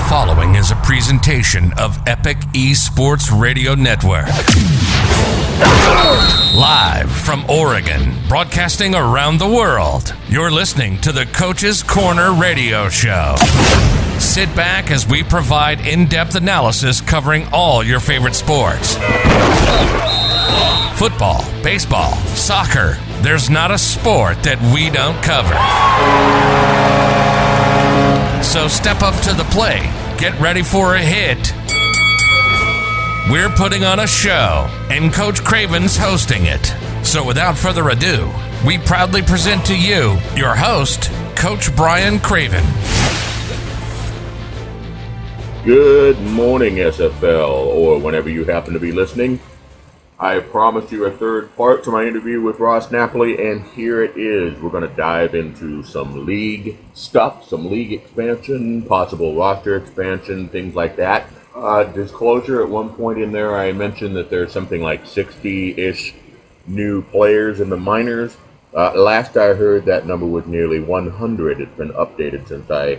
following is a presentation of Epic eSports Radio Network. Live from Oregon, broadcasting around the world, you're listening to the Coach's Corner Radio Show. Sit back as we provide in-depth analysis covering all your favorite sports. Football, baseball, soccer. There's not a sport that we don't cover. So step up to the plate. Get ready for a hit. We're putting on a show, and Coach Craven's hosting it. So without further ado, we proudly present to you your host, Coach Brian Craven. Good morning, SFL, or whenever you happen to be listening. I promised you a third part to my interview with RossNapoli, and here it is. We're going to dive into some league stuff, some league expansion, possible roster expansion, things like that. Disclosure, at one point in there, I mentioned that there's something like 60-ish new players in the minors. Last I heard, that number was nearly 100. It's been updated since I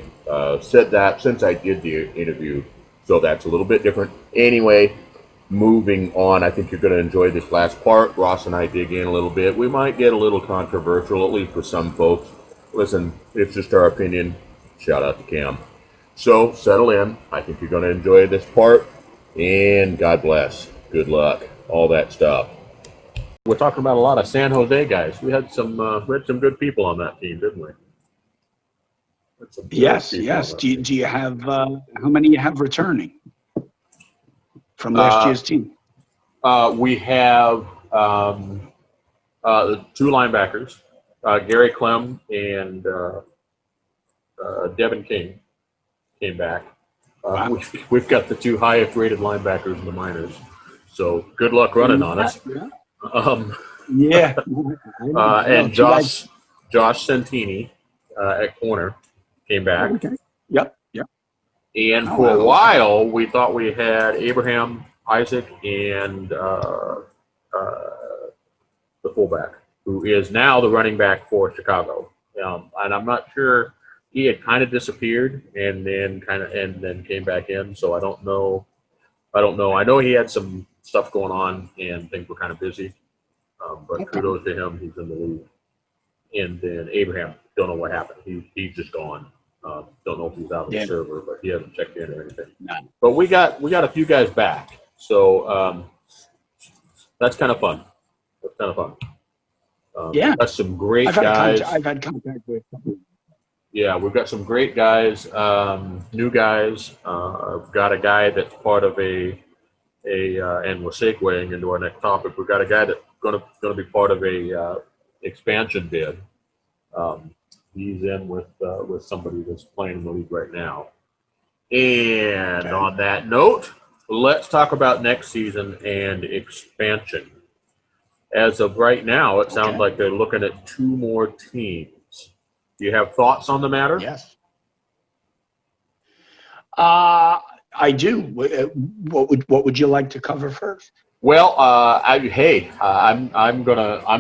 said that, since I did the interview, so that's a little bit different. Anyway, moving on, I think you're going to enjoy this last part. Ross and I dig in a little bit. We might get a little controversial, at least for some folks. Listen, it's just our opinion. Shout out to Cam. So, settle in. I think you're going to enjoy this part. And God bless. Good luck. All that stuff. We're talking about a lot of San Jose guys. We had some good people on that team, didn't we? Yes. Do you have, how many you have returning from last year's team? We have the two linebackers, Gary Clem and Devin King came back. Wow. We've got the two highest rated linebackers in the minors. So good luck running on us. Yeah. And Josh Santini at corner came back. Okay. Yep. And for a while, we thought we had Abraham, Isaac, and the fullback, who is now the running back for Chicago. And I'm not sure, he had kind of disappeared and then came back in. So I don't know. I know he had some stuff going on and things were kind of busy. But kudos to him, he's in the league. And then Abraham, don't know what happened. He's just gone. Don't know if he's out on the server, but he hasn't checked in or anything. None. But we got a few guys back, so that's kind of fun. Yeah, got some great guys. I've had contact with a couple. Yeah, we've got some great guys, new guys. I've got a guy that's part of and we're segueing into our next topic. We've got a guy that's going to be part of a expansion bid. He's in with somebody that's playing in the league right now. And on that note, let's talk about next season and expansion. As of right now, it sounds like they're looking at 2 more teams. Do you have thoughts on the matter? Yes. I do. What would you like to cover first? Well, I'm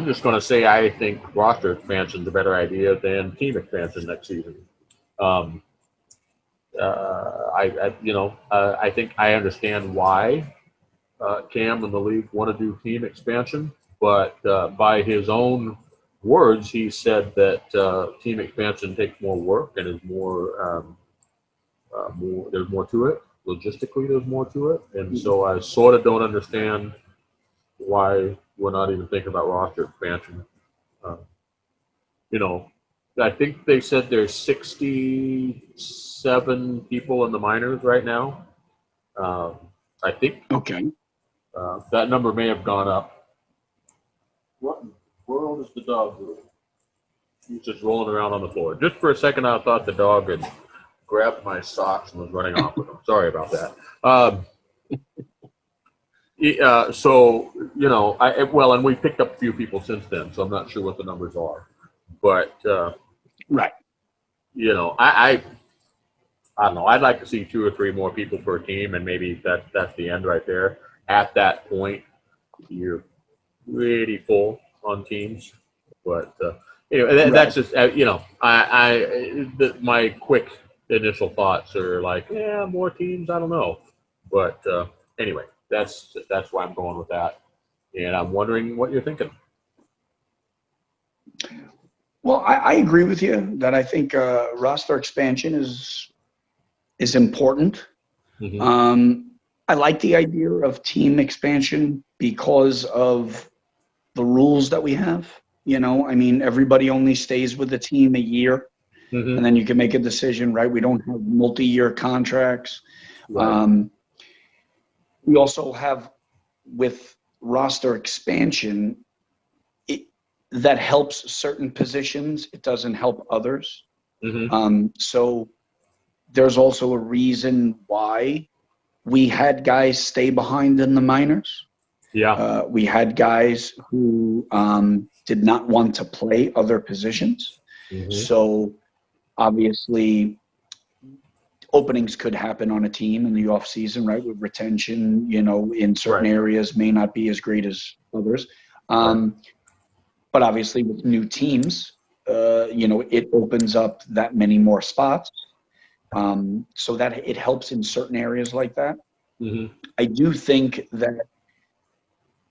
just gonna say I think roster expansion is a better idea than team expansion next season. I think I understand why Cam and the league want to do team expansion, but by his own words, he said that team expansion takes more work and is more. There's more to it. Logistically, there's more to it, and so I sort of don't understand why we're not even thinking about roster expansion. I think they said there's 67 people in the minors right now. I think that number may have gone up. What in the world is the dog doing? He's just rolling around on the floor. Just for a second, I thought the dog had grabbed my socks and was running off with them. Sorry about that. And we picked up a few people since then, so I'm not sure what the numbers are. But, right. I don't know. I'd like to see 2 or 3 more people per team, and maybe that's the end right there. At that point, you're pretty full on teams. But anyway, that's just my quick initial thoughts are like, yeah, more teams, I don't know. But anyway, that's why I'm going with that. And I'm wondering what you're thinking. Well, I agree with you that I think roster expansion is important. Mm-hmm. I like the idea of team expansion because of the rules that we have. You know, I mean, everybody only stays with the team a year, Mm-hmm. and then you can make a decision, right? We don't have multi-year contracts. Right. We also have, with roster expansion, that helps certain positions. It doesn't help others. Mm-hmm. So there's also a reason why we had guys stay behind in the minors. Yeah. We had guys who did not want to play other positions. Mm-hmm. So obviously openings could happen on a team in the off season, right? With retention, you know, in certain Right. areas may not be as great as others. Right. But obviously with new teams, you know, it opens up that many more spots. So that it helps in certain areas like that. Mm-hmm. I do think that,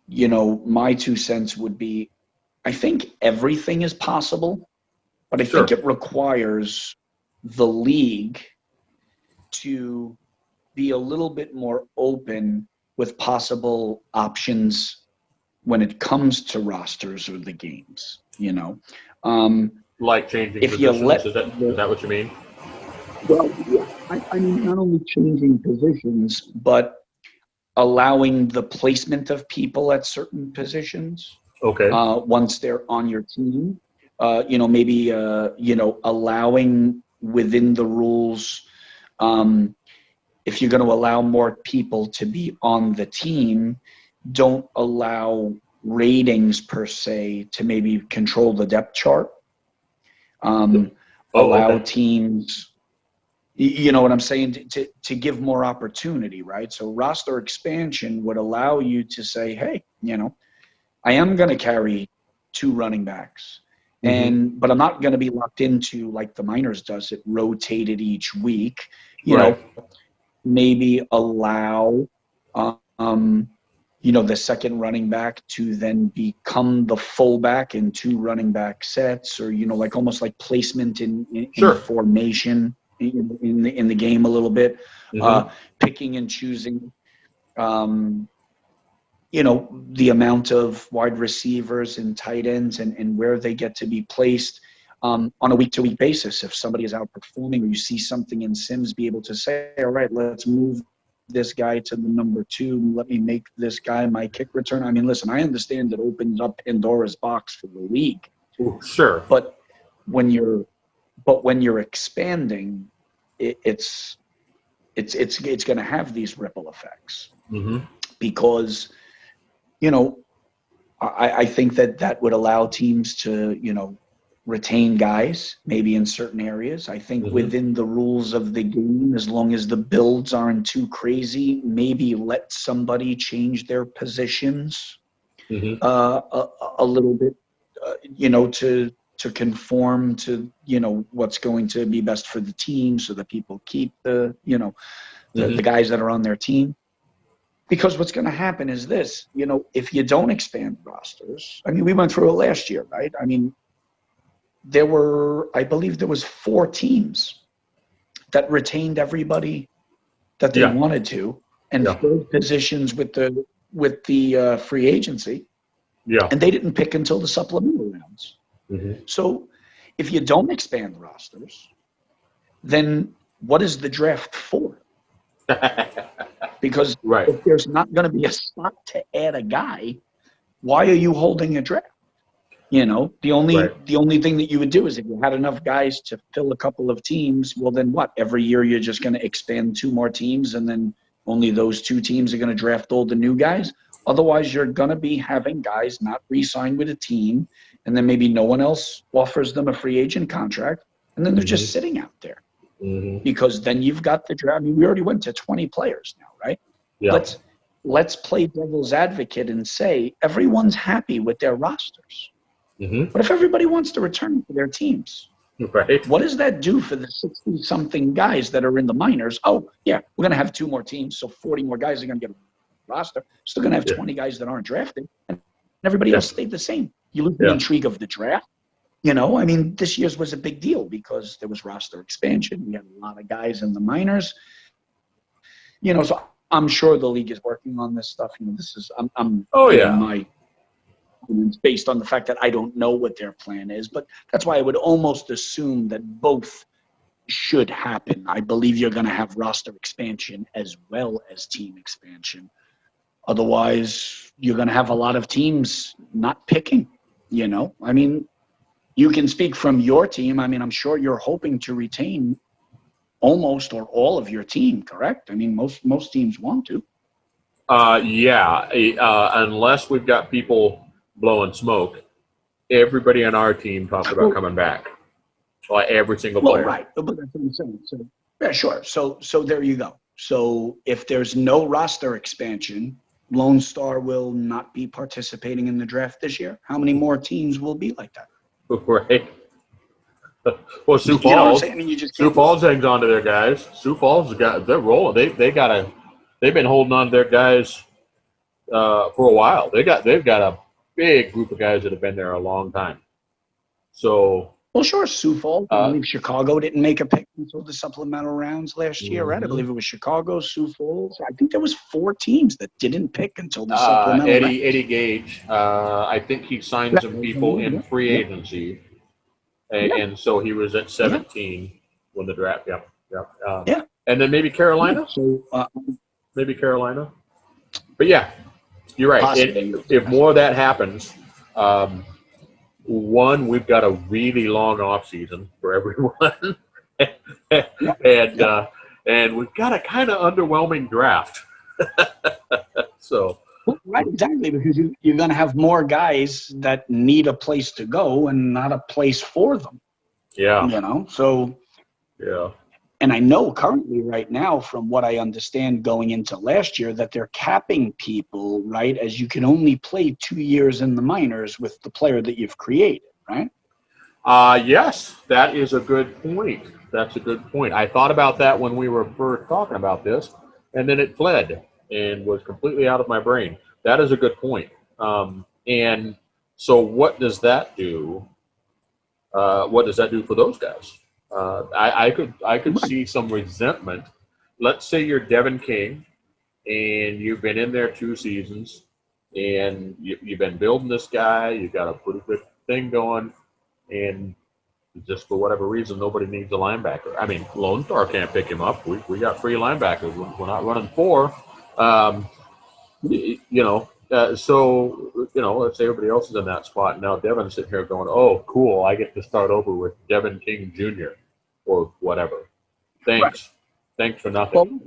you know, my 2 cents would be, I think everything is possible, but I think Sure. it requires the league to be a little bit more open with possible options when it comes to rosters or the games, you know. Like changing If you positions, let is that what you mean? well, yeah, I mean, not only changing positions, but allowing the placement of people at certain positions Okay. once they're on your team. You know, maybe you know, allowing within the rules. If you're going to allow more people to be on the team, don't allow ratings per se to maybe control the depth chart. Allow Okay. teams, you know what I'm saying, to give more opportunity, right? So roster expansion would allow you to say, hey, you know, I am going to carry 2 running backs, Mm-hmm. but I'm not going to be locked into like the minors does it, rotated each week. You Right. know, maybe allow, you know, the second running back to then become the fullback in 2 running back sets, or, you know, like almost like placement in Sure. formation in the game a little bit, Mm-hmm. picking and choosing, you know, the amount of wide receivers and tight ends and where they get to be placed on a week-to-week basis. If somebody is outperforming or you see something in Sims, be able to say, all right, let's move this guy to the number 2. Let me make this guy my kick return. I mean, listen, I understand it opens up Pandora's box for the league. Ooh, sure. But when you're expanding, it's going to have these ripple effects, Mm-hmm. because, you know, I think that would allow teams to, you know, retain guys maybe in certain areas. I think Mm-hmm. within the rules of the game, as long as the builds aren't too crazy, maybe let somebody change their positions Mm-hmm. a little bit, you know, to conform to, you know, what's going to be best for the team, so that people keep the, you know, the Mm-hmm. guys that are on their team. Because what's going to happen is this, you know, if you don't expand rosters, I mean, we went through it last year, right? I mean, I believe there was 4 teams that retained everybody that they Yeah. wanted to, and Yeah. filled positions with the free agency, Yeah. and they didn't pick until the supplemental rounds. Mm-hmm. So if you don't expand rosters, then what is the draft for? Because Right. if there's not going to be a spot to add a guy, why are you holding a draft? You know, the Right. only thing that you would do is if you had enough guys to fill a couple of teams, well, then what? Every year you're just going to expand 2 more teams, and then only those 2 teams are going to draft all the new guys. Otherwise, you're going to be having guys not re-sign with a team, and then maybe no one else offers them a free agent contract, and then they're just Mm-hmm. sitting out there. Mm-hmm. Because then you've got the draft. I mean, we already went to 20 players now, right? Yeah. Let's play devil's advocate and say everyone's happy with their rosters. Mm-hmm. But if everybody wants to return to their teams, Right. What does that do for the 60-something guys that are in the minors? Oh, yeah, we're going to have 2 more teams, so 40 more guys are going to get a roster. Still going to have 20 guys that aren't drafted, and everybody else stayed the same. You lose the intrigue of the draft. You know, I mean, this year's was a big deal because there was roster expansion. We had a lot of guys in the minors. You know, so I'm sure the league is working on this stuff. You know, this is I'm giving my opinions based on the fact that I don't know what their plan is, but that's why I would almost assume that both should happen. I believe you're going to have roster expansion as well as team expansion. Otherwise, you're going to have a lot of teams not picking. You know, I mean, you can speak from your team. I mean, I'm sure you're hoping to retain almost or all of your team, correct? I mean, most teams want to. Unless we've got people blowing smoke, everybody on our team talks about coming back. Like every single player. Right. But that's what I'm saying. So, yeah, sure. So there you go. So if there's no roster expansion, Lone Star will not be participating in the draft this year. How many more teams will be like that? Right. Well, Sioux Falls. I mean, Sioux Falls hangs on to their guys. Sioux Falls they're rolling. They've been holding on to their guys for a while. They've got a big group of guys that have been there a long time. So. Well, sure, Sioux Falls. I believe Chicago didn't make a pick until the supplemental rounds last year, right? I believe it was Chicago, Sioux Falls. I think there was 4 teams that didn't pick until the supplemental rounds. Eddie Gage, I think he signed some people in free agency, and so he was at 17 when the draft. And then maybe Carolina. Maybe Carolina. But yeah, you're right. If more of that happens. One, we've got a really long off season for everyone, and we've got a kind of underwhelming draft. So, right, exactly, because you're going to have more guys that need a place to go and not a place for them. Yeah, you know. So, yeah. And I know currently right now, from what I understand going into last year, that they're capping people, right, as you can only play 2 years in the minors with the player that you've created, right? Yes, that is a good point. That's a good point. I thought about that when we were first talking about this, and then it fled and was completely out of my brain. That is a good point. And so what does that do? What does that do for those guys? I could see some resentment. Let's say you're Devin King, and you've been in there 2 seasons, and you've been building this guy. You've got a pretty good thing going, and just for whatever reason, nobody needs a linebacker. I mean, Lone Star can't pick him up. We got 3 linebackers. We're not running 4. So, let's say everybody else is in that spot. And now Devin's sitting here going, oh, cool, I get to start over with Devin King Jr. or whatever. Thanks. Right. Thanks for nothing.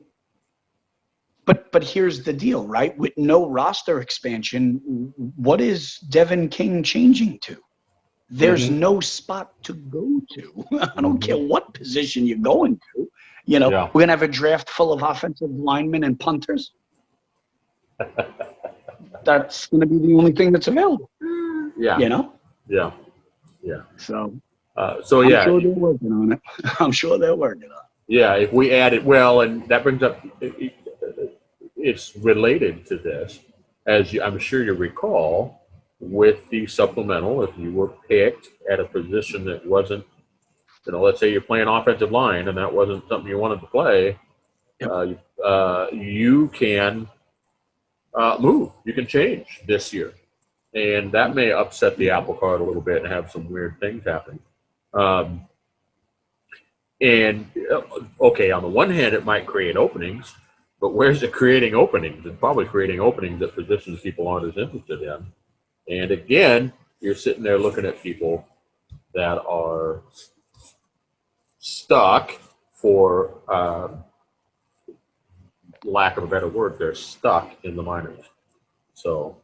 Well, but here's the deal, right? With no roster expansion, what is Devin King changing to? There's no spot to go to. I don't care what position you're going to. We're going to have a draft full of offensive linemen and punters. That's going to be the only thing that's available. Yeah. Yeah. So I'm sure they're working on it. I'm sure they're working on it. Yeah, if we add it, and that brings up, it's related to this, as I'm sure you recall, with the supplemental, if you were picked at a position that wasn't, let's say you're playing offensive line and that wasn't something you wanted to play, you can move. You can change this year. And that may upset the apple cart a little bit and have some weird things happen. On the one hand, it might create openings, but where's it creating openings? It's probably creating openings that positions people aren't as interested in. And again, you're sitting there looking at people that are stuck for lack of a better word, they're stuck in the minors. So,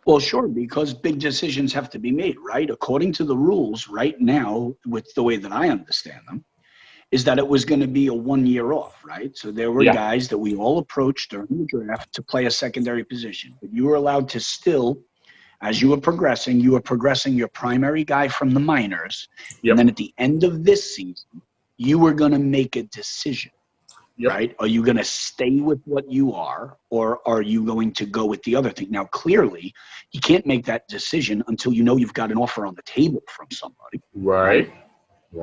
well, sure, because big decisions have to be made, right? According to the rules right now, with the way that I understand them, is that it was going to be a 1 year off, right? So there were guys that we all approached during the draft to play a secondary position, but you were allowed to still as you were progressing your primary guy from the minors. Yep. And then at the end of this season, you were going to make a decision. Yep. Right? Are you going to stay with what you are, or are you going to go with the other thing? Now, clearly, you can't make that decision until you know you've got an offer on the table from somebody. Right.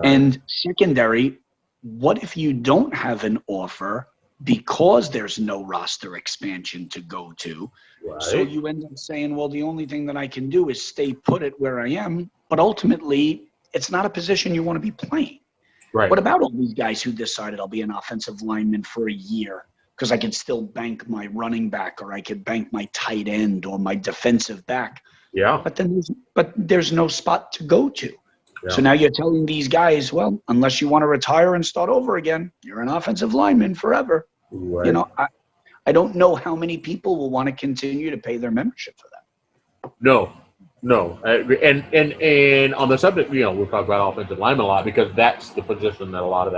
And secondary, what if you don't have an offer because there's no roster expansion to go to? Right. So you end up saying, well, the only thing that I can do is stay put it where I am. But ultimately, it's not a position you want to be playing. Right. What about all these guys who decided I'll be an offensive lineman for a year because I could still bank my running back, or I could bank my tight end or my defensive back? Yeah. But there's no spot to go to. Yeah. So now you're telling these guys, well, unless you want to retire and start over again, you're an offensive lineman forever. Right. You know, I don't know how many people will want to continue to pay their membership for that. No. And on the subject, you know, we'll talk about offensive linemen a lot because that's the position that a lot of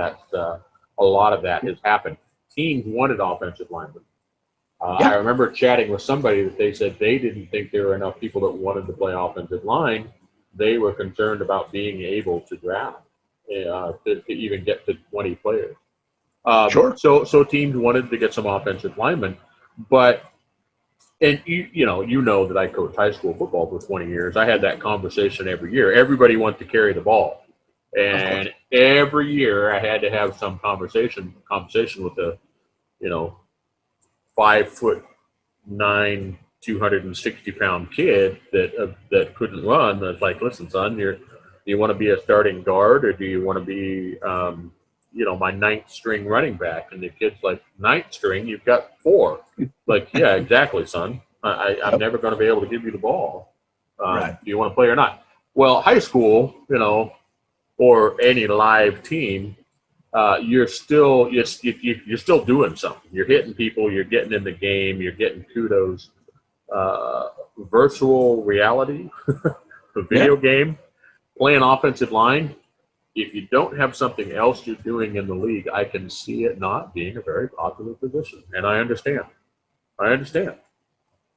that has happened. Teams wanted offensive linemen. I remember chatting with somebody that they said they didn't think there were enough people that wanted to play offensive line. They were concerned about being able to draft to even get to 20 players. Sure. So teams wanted to get some offensive linemen, but. And you know that I coached high school football for 20 years. I had that conversation every year. Everybody wanted to carry the ball, and every year I had to have some conversation with a, 5'9", 260-pound kid that couldn't run. That's like, listen, son, do you want to be a starting guard, or do you want to be my ninth string running back? And the kid's like, ninth string? You've got 4. Like, yeah, exactly, son. I'm never going to be able to give you the ball. Do you want to play or not? Well, high school, or any live team, you're still doing something. You're hitting people. You're getting in the game. You're getting kudos. Virtual reality, the video game, playing offensive line. If you don't have something else you're doing in the league, I can see it not being a very popular position, and I understand.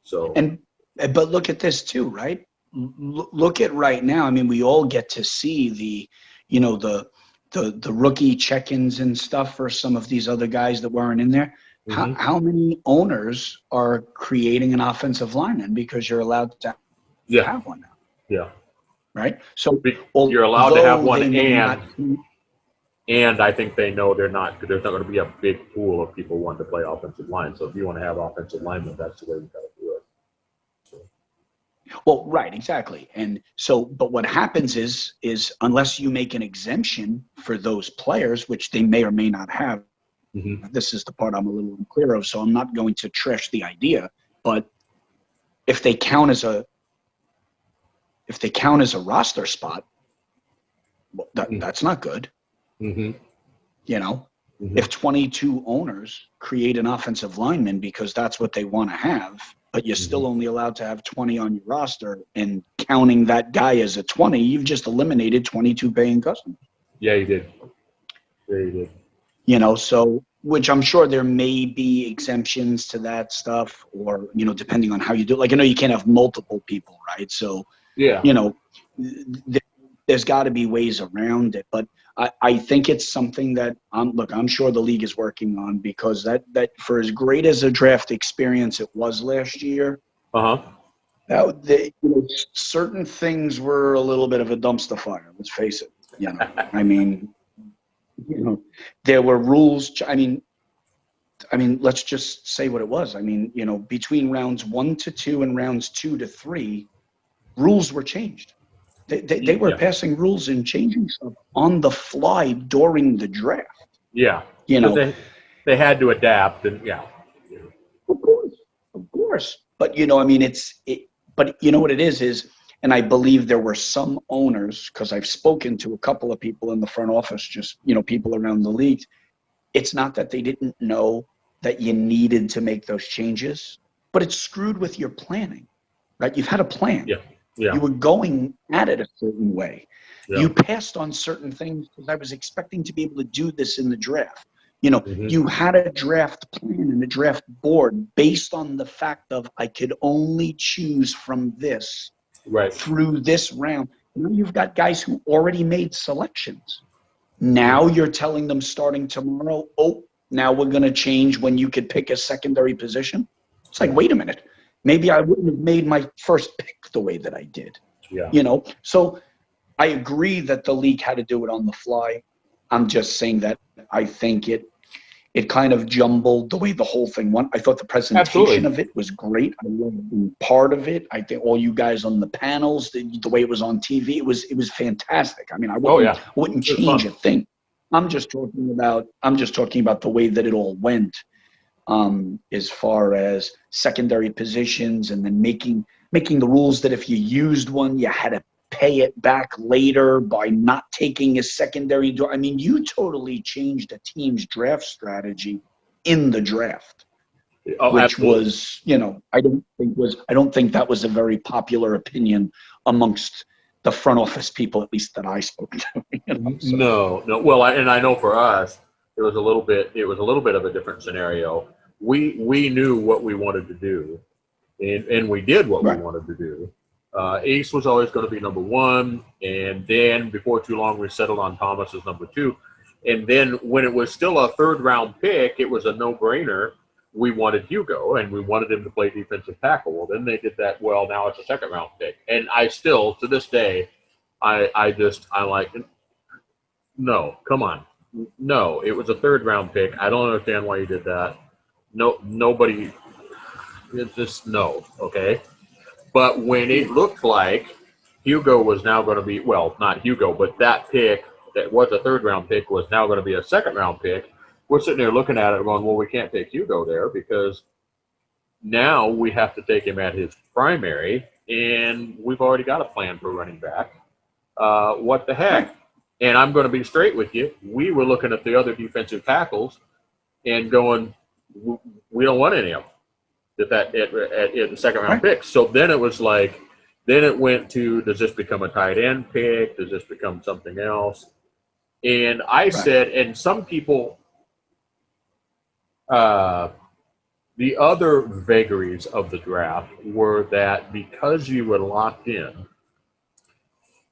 So, but look at this too, right? Look at right now. I mean, we all get to see the rookie check-ins and stuff for some of these other guys that weren't in there. Mm-hmm. How many owners are creating an offensive lineman because you're allowed to have one now? Yeah. Right. So you're allowed to have one, and I think they know there's not going to be a big pool of people wanting to play offensive line. So if you want to have offensive linemen, that's the way you got to do it. So. Well, right, exactly. And so, but what happens is unless you make an exemption for those players, which they may or may not have, this is the part I'm a little unclear of. So I'm not going to trash the idea, but if they count as a roster spot, well, that's not good. If 22 owners create an offensive lineman because that's what they want to have, but you're still only allowed to have 20 on your roster, and counting that guy as a 20, you've just eliminated 22 paying customers. Yeah, you did. So, which I'm sure there may be exemptions to that stuff, or, depending on how you do it. Like, I know you can't have multiple people, right? So, there's got to be ways around it. But I think it's something that, I'm sure the league is working on, because that for as great as a draft experience it was last year, certain things were a little bit of a dumpster fire. Let's face it. I mean, there were rules. I mean, let's just say what it was. I mean, between rounds 1 to 2 and rounds 2 to 3, rules were changed. They were passing rules and changing stuff on the fly during the draft. Yeah. They had to adapt, and Of course. But but you know what it is, and I believe there were some owners, because I've spoken to a couple of people in the front office, just, people around the league. It's not that they didn't know that you needed to make those changes, but it's screwed with your planning, right? You've had a plan. Yeah. You were going at it a certain way. Yeah. You passed on certain things because I was expecting to be able to do this in the draft. You had a draft plan and a draft board based on the fact of I could only choose from this Right. through this round. Now you've got guys who already made selections. Now you're telling them starting tomorrow, oh, now we're going to change when you could pick a secondary position. It's like, wait a minute, maybe I wouldn't have made my first pick the way that I did. Yeah. You know, so I agree that the league had to do it on the fly. I'm just saying that I think it kind of jumbled the way the whole thing went. I thought the presentation of it was great. I loved being part of it. I think all you guys on the panels, the way it was on TV, it was fantastic. I mean, I wouldn't change a thing. I'm just talking about the way that it all went, as far as secondary positions, and then making the rules that if you used one, you had to pay it back later by not taking a secondary. I mean, you totally changed a team's draft strategy in the draft, which absolutely. was, you know, I don't think that was a very popular opinion amongst the front office people, at least that I spoke to. You know, so. No. Well, I know for us, it was a little bit of a different scenario. We knew what we wanted to do, and we did what we wanted to do. Ace was always going to be number one, and then before too long we settled on Thomas as number two. And then when it was still a third-round pick, it was a no-brainer. We wanted Hugo, and we wanted him to play defensive tackle. Well, then they did that. Well, now it's a second-round pick. And I still, to this day, I like, no, come on. No, it was a third-round pick. I don't understand why you did that. No, nobody, it's just no, okay? But when it looked like Hugo was now going to be, well, not Hugo, but that pick that was a third-round pick was now going to be a second-round pick, we're sitting there looking at it going, well, we can't take Hugo there because now we have to take him at his primary, and we've already got a plan for running back. What the heck? And I'm going to be straight with you. We were looking at the other defensive tackles and going, we don't want any of them. At the second round pick. So then it was like, then it went to, does this become a tight end pick? Does this become something else? And I said, and some people, the other vagaries of the draft were that because you were locked in,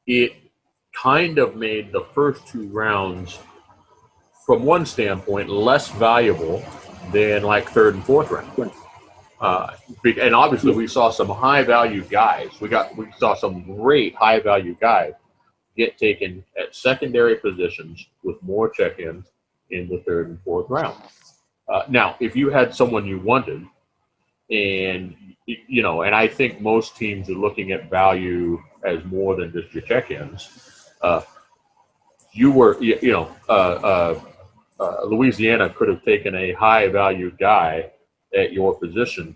it kind of made the first two rounds, from one standpoint, less valuable than like third and fourth round. And obviously we saw some high value guys. We saw some great high value guys get taken at secondary positions with more check-ins in the third and fourth round. Now, if you had someone you wanted, and you know, and I think most teams are looking at value as more than just your check-ins. Louisiana could have taken a high value guy at your position,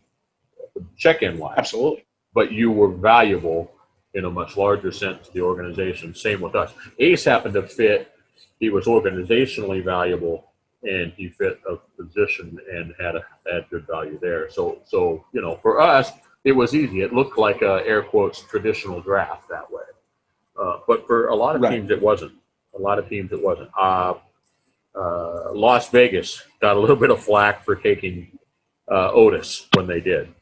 check-in wise. Absolutely. But you were valuable in a much larger sense to the organization. Same with us. Ace happened to fit. He was organizationally valuable, and he fit a position and had good value there. So you know, for us, it was easy. It looked like a air quotes traditional draft that way. But for a lot of teams, it wasn't. A lot of teams, it wasn't. Las Vegas got a little bit of flack for taking Otis when they did.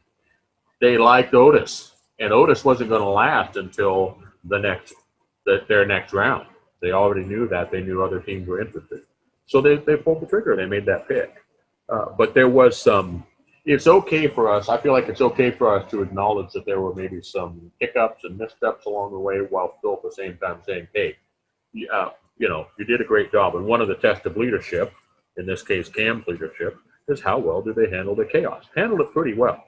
They liked Otis, and Otis wasn't going to last until their next round. They already knew that. They knew other teams were interested. So they pulled the trigger. They made that pick. But there was some – it's okay for us. I feel like it's okay for us to acknowledge that there were maybe some hiccups and missteps along the way while still at the same time saying, hey, you know, you did a great job. And one of the tests of leadership, in this case Cam's leadership, is how well do they handle the chaos. Handled it pretty well.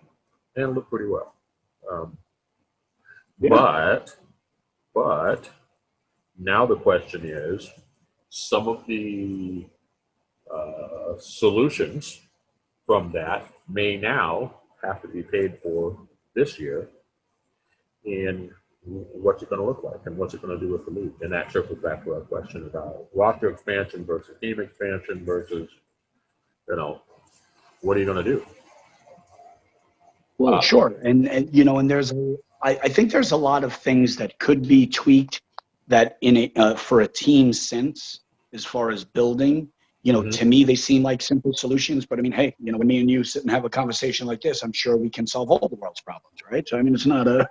But now the question is, some of the solutions from that may now have to be paid for this year. And what's it going to look like, and what's it going to do with the league? And that circles back to our question about roster expansion versus team expansion versus, you know, what are you going to do? Well, sure. And you know, and I think there's a lot of things that could be tweaked that for a team sense, as far as building, You know, to me, they seem like simple solutions, but I mean, hey, you know, when me and you sit and have a conversation like this, I'm sure we can solve all the world's problems, right? So, I mean, it's not a...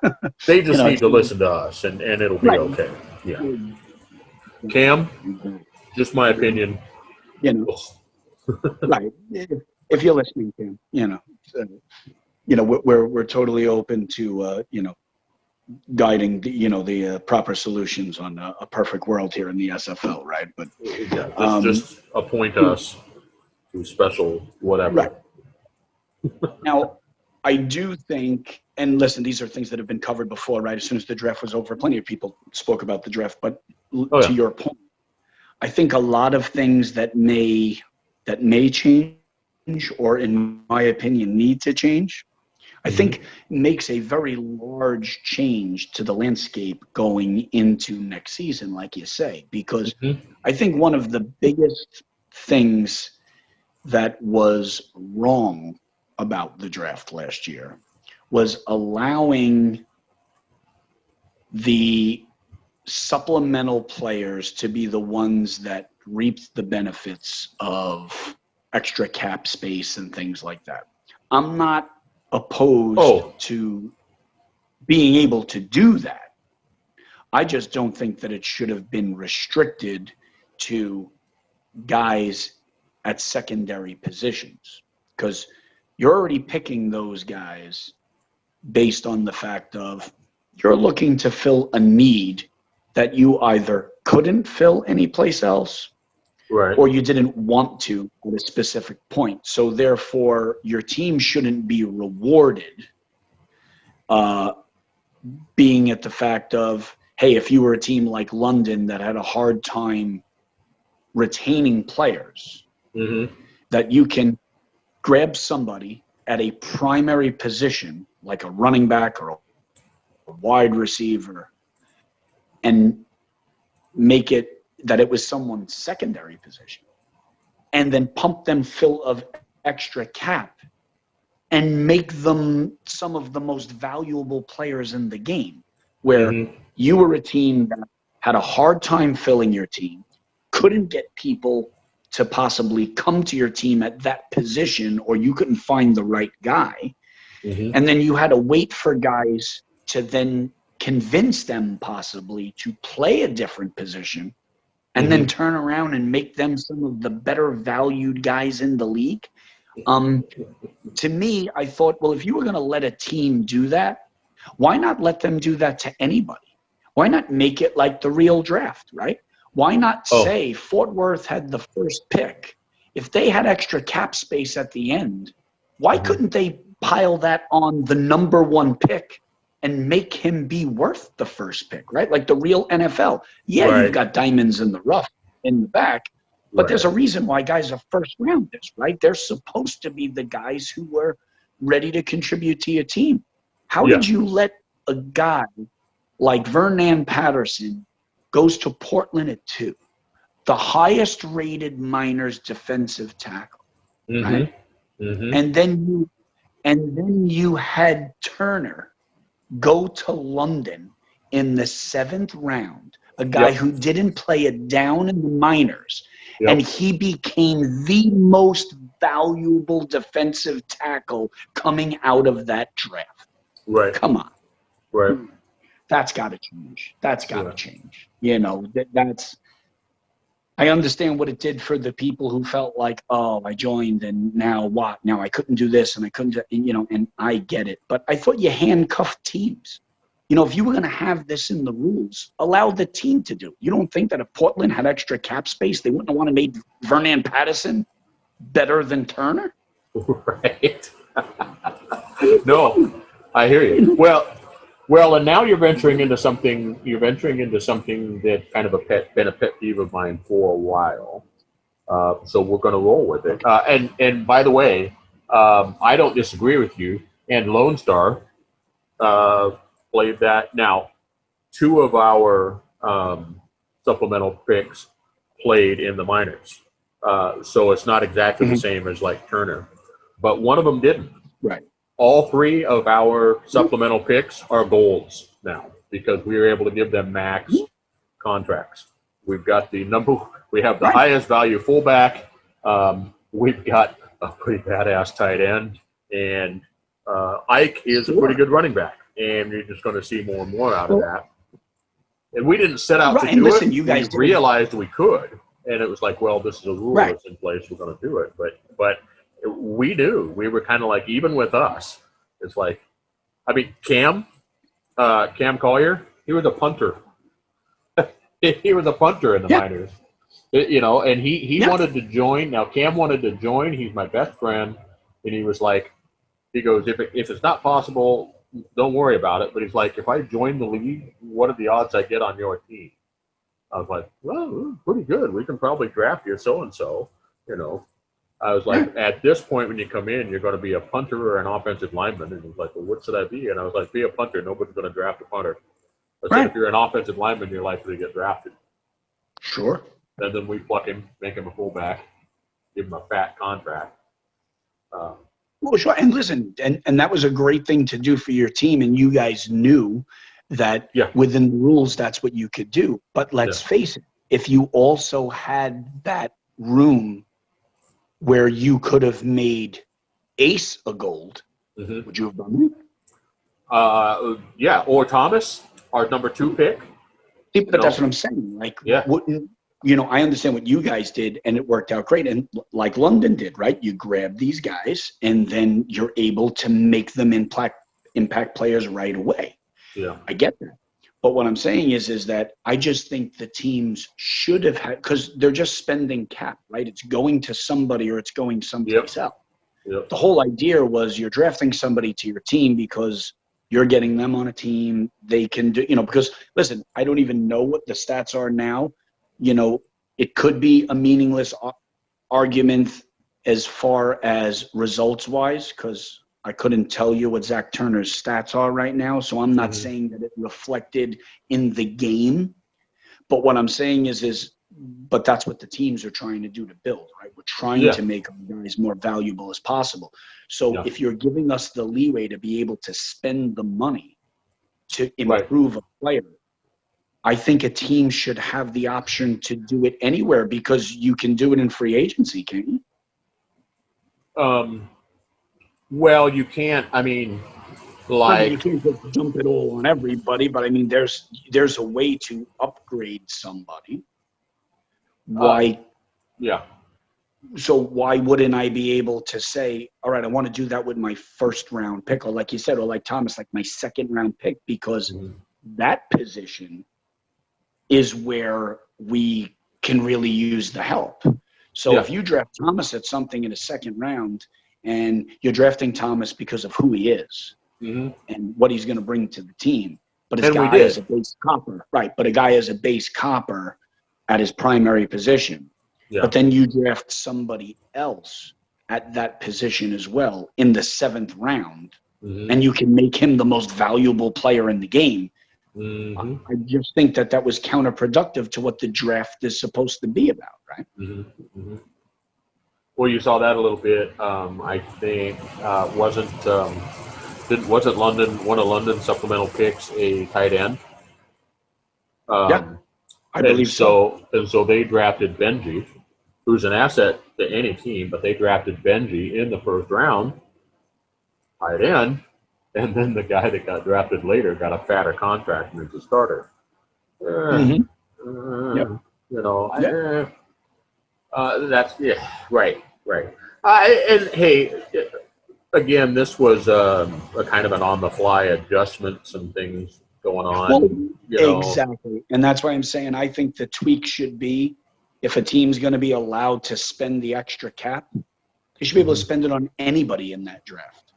They just need to listen to us, and it'll be okay. Yeah. Cam, just my opinion. You know, right. If you're listening, Cam, you know, we're totally open to, you know, guiding the, you know, the proper solutions on a perfect world here in the SFL, right? But just appoint us to special whatever. Right. Now, I do think, and listen, these are things that have been covered before, right? As soon as the draft was over, plenty of people spoke about the draft. But to your point, I think a lot of things that may change, or in my opinion, need to change, I think makes a very large change to the landscape going into next season, like you say, because I think one of the biggest things that was wrong about the draft last year was allowing the supplemental players to be the ones that reaped the benefits of extra cap space and things like that. I'm not opposed to being able to do that. I just don't think that it should have been restricted to guys at secondary positions, because you're already picking those guys based on the fact of you're looking to fill a need that you either couldn't fill anyplace else, right, or you didn't want to at a specific point. So therefore, your team shouldn't be rewarded being at the fact of, hey, if you were a team like London that had a hard time retaining players, that you can grab somebody at a primary position, like a running back or a wide receiver, and make it that it was someone's secondary position, and then pump them full of extra cap and make them some of the most valuable players in the game, where you were a team that had a hard time filling your team, couldn't get people to possibly come to your team at that position, or you couldn't find the right guy. And then you had to wait for guys to then convince them possibly to play a different position, and then turn around and make them some of the better valued guys in the league. To me, I thought, well, if you were going to let a team do that, why not let them do that to anybody? Why not make it like the real draft, right? Why not say Fort Worth had the first pick? If they had extra cap space at the end, why couldn't they pile that on the number one pick and make him be worth the first pick, right? Like the real NFL. Yeah, you've got diamonds in the rough in the back, but there's a reason why guys are first rounders, right? They're supposed to be the guys who were ready to contribute to your team. How did you let a guy like Vernon Patterson goes to Portland at 2, the highest rated minors defensive tackle, right? And then you had Turner go to London in the 7th round, a guy who didn't play it down in the minors, and he became the most valuable defensive tackle coming out of that draft. Right. Come on. Right. That's got to change. That's got to change. You know, that's – I understand what it did for the people who felt like, oh, I joined and now what? Now I couldn't do this and I couldn't – you know, and I get it. But I thought you handcuffed teams. You know, if you were going to have this in the rules, allow the team to do it. You don't think that if Portland had extra cap space, they wouldn't have wanted to make Vernon Patterson better than Turner? Right. No, I hear you. Well, and now you're venturing into something. You're venturing into something that kind of been a pet peeve of mine for a while. So we're going to roll with it. And by the way, I don't disagree with you. And Lone Star played that. Now, 2 of our supplemental picks played in the minors, so it's not exactly the same as like Turner, but one of them didn't. Right. All 3 of our supplemental picks are golds now because we were able to give them max contracts. We have the highest value fullback We've got a pretty badass tight end, and Ike is a pretty good running back, and you're just going to see more and more out of that. And we didn't set out to do it. You guys we realized we could, and it was like, well, this is a rule that's in place. We're going to do it. But we knew. We were kind of like, even with us, it's like, I mean, Cam Collier, he was a punter. He was a punter in the minors. You know, and he wanted to join. Now, Cam wanted to join. He's my best friend. And he was like, he goes, if it's not possible, don't worry about it. But he's like, if I join the league, what are the odds I get on your team? I was like, well, pretty good. We can probably draft you so-and-so, you know. I was like, at this point when you come in, you're going to be a punter or an offensive lineman. And he's like, well, what should I be? And I was like, be a punter. Nobody's going to draft a punter. I said, if you're an offensive lineman, you're likely to get drafted. Sure. And then we pluck him, make him a fullback, give him a fat contract. Well, sure. And listen, and that was a great thing to do for your team. And you guys knew that within the rules, that's what you could do. But let's face it, if you also had that room where you could have made Ace a gold, would you have done it? Yeah, or Thomas, our number 2 pick. But that's what I'm saying. Like, wouldn't, you know, I understand what you guys did, and it worked out great. And like London did, right? You grab these guys, and then you're able to make them impact players right away. Yeah, I get that. But what I'm saying is that I just think the teams should have had, because they're just spending cap, right? It's going to somebody or it's going someplace else. Yep. The whole idea was you're drafting somebody to your team because you're getting them on a team. They can do, you know, because listen, I don't even know what the stats are now. You know, it could be a meaningless argument as far as results wise, because I couldn't tell you what Zach Turner's stats are right now. So I'm not saying that it reflected in the game. But what I'm saying but that's what the teams are trying to do to build, right? We're trying to make our guys more valuable as possible. So if you're giving us the leeway to be able to spend the money to improve a player, I think a team should have the option to do it anywhere, because you can do it in free agency, can't you? Well, you can't. I mean, like, you can't just dump it all on everybody, but I mean, there's a way to upgrade somebody. Why? So why wouldn't I be able to say, all right, I want to do that with my first round pick, or like you said, or like Thomas, like my second round pick, because that position is where we can really use the help. So if you draft Thomas at something in a second round, and you're drafting Thomas because of who he is and what he's going to bring to the team, but his guy is a base copper, right? But a guy is a base copper at his primary position. But then you draft somebody else at that position as well in the 7th round, and you can make him the most valuable player in the game. I just think that was counterproductive to what the draft is supposed to be about, right? Well, you saw that a little bit. I think wasn't London, one of London's supplemental picks, a tight end? I believe so. And so they drafted Benji, who's an asset to any team, but they drafted Benji in the 1st round, tight end, and then the guy that got drafted later got a fatter contract and is a starter. You know, that's right. And hey, again, this was a kind of an on-the-fly adjustment, some things going on. Well, exactly, and that's why I'm saying I think the tweak should be, if a team's going to be allowed to spend the extra cap, they should be able to spend it on anybody in that draft,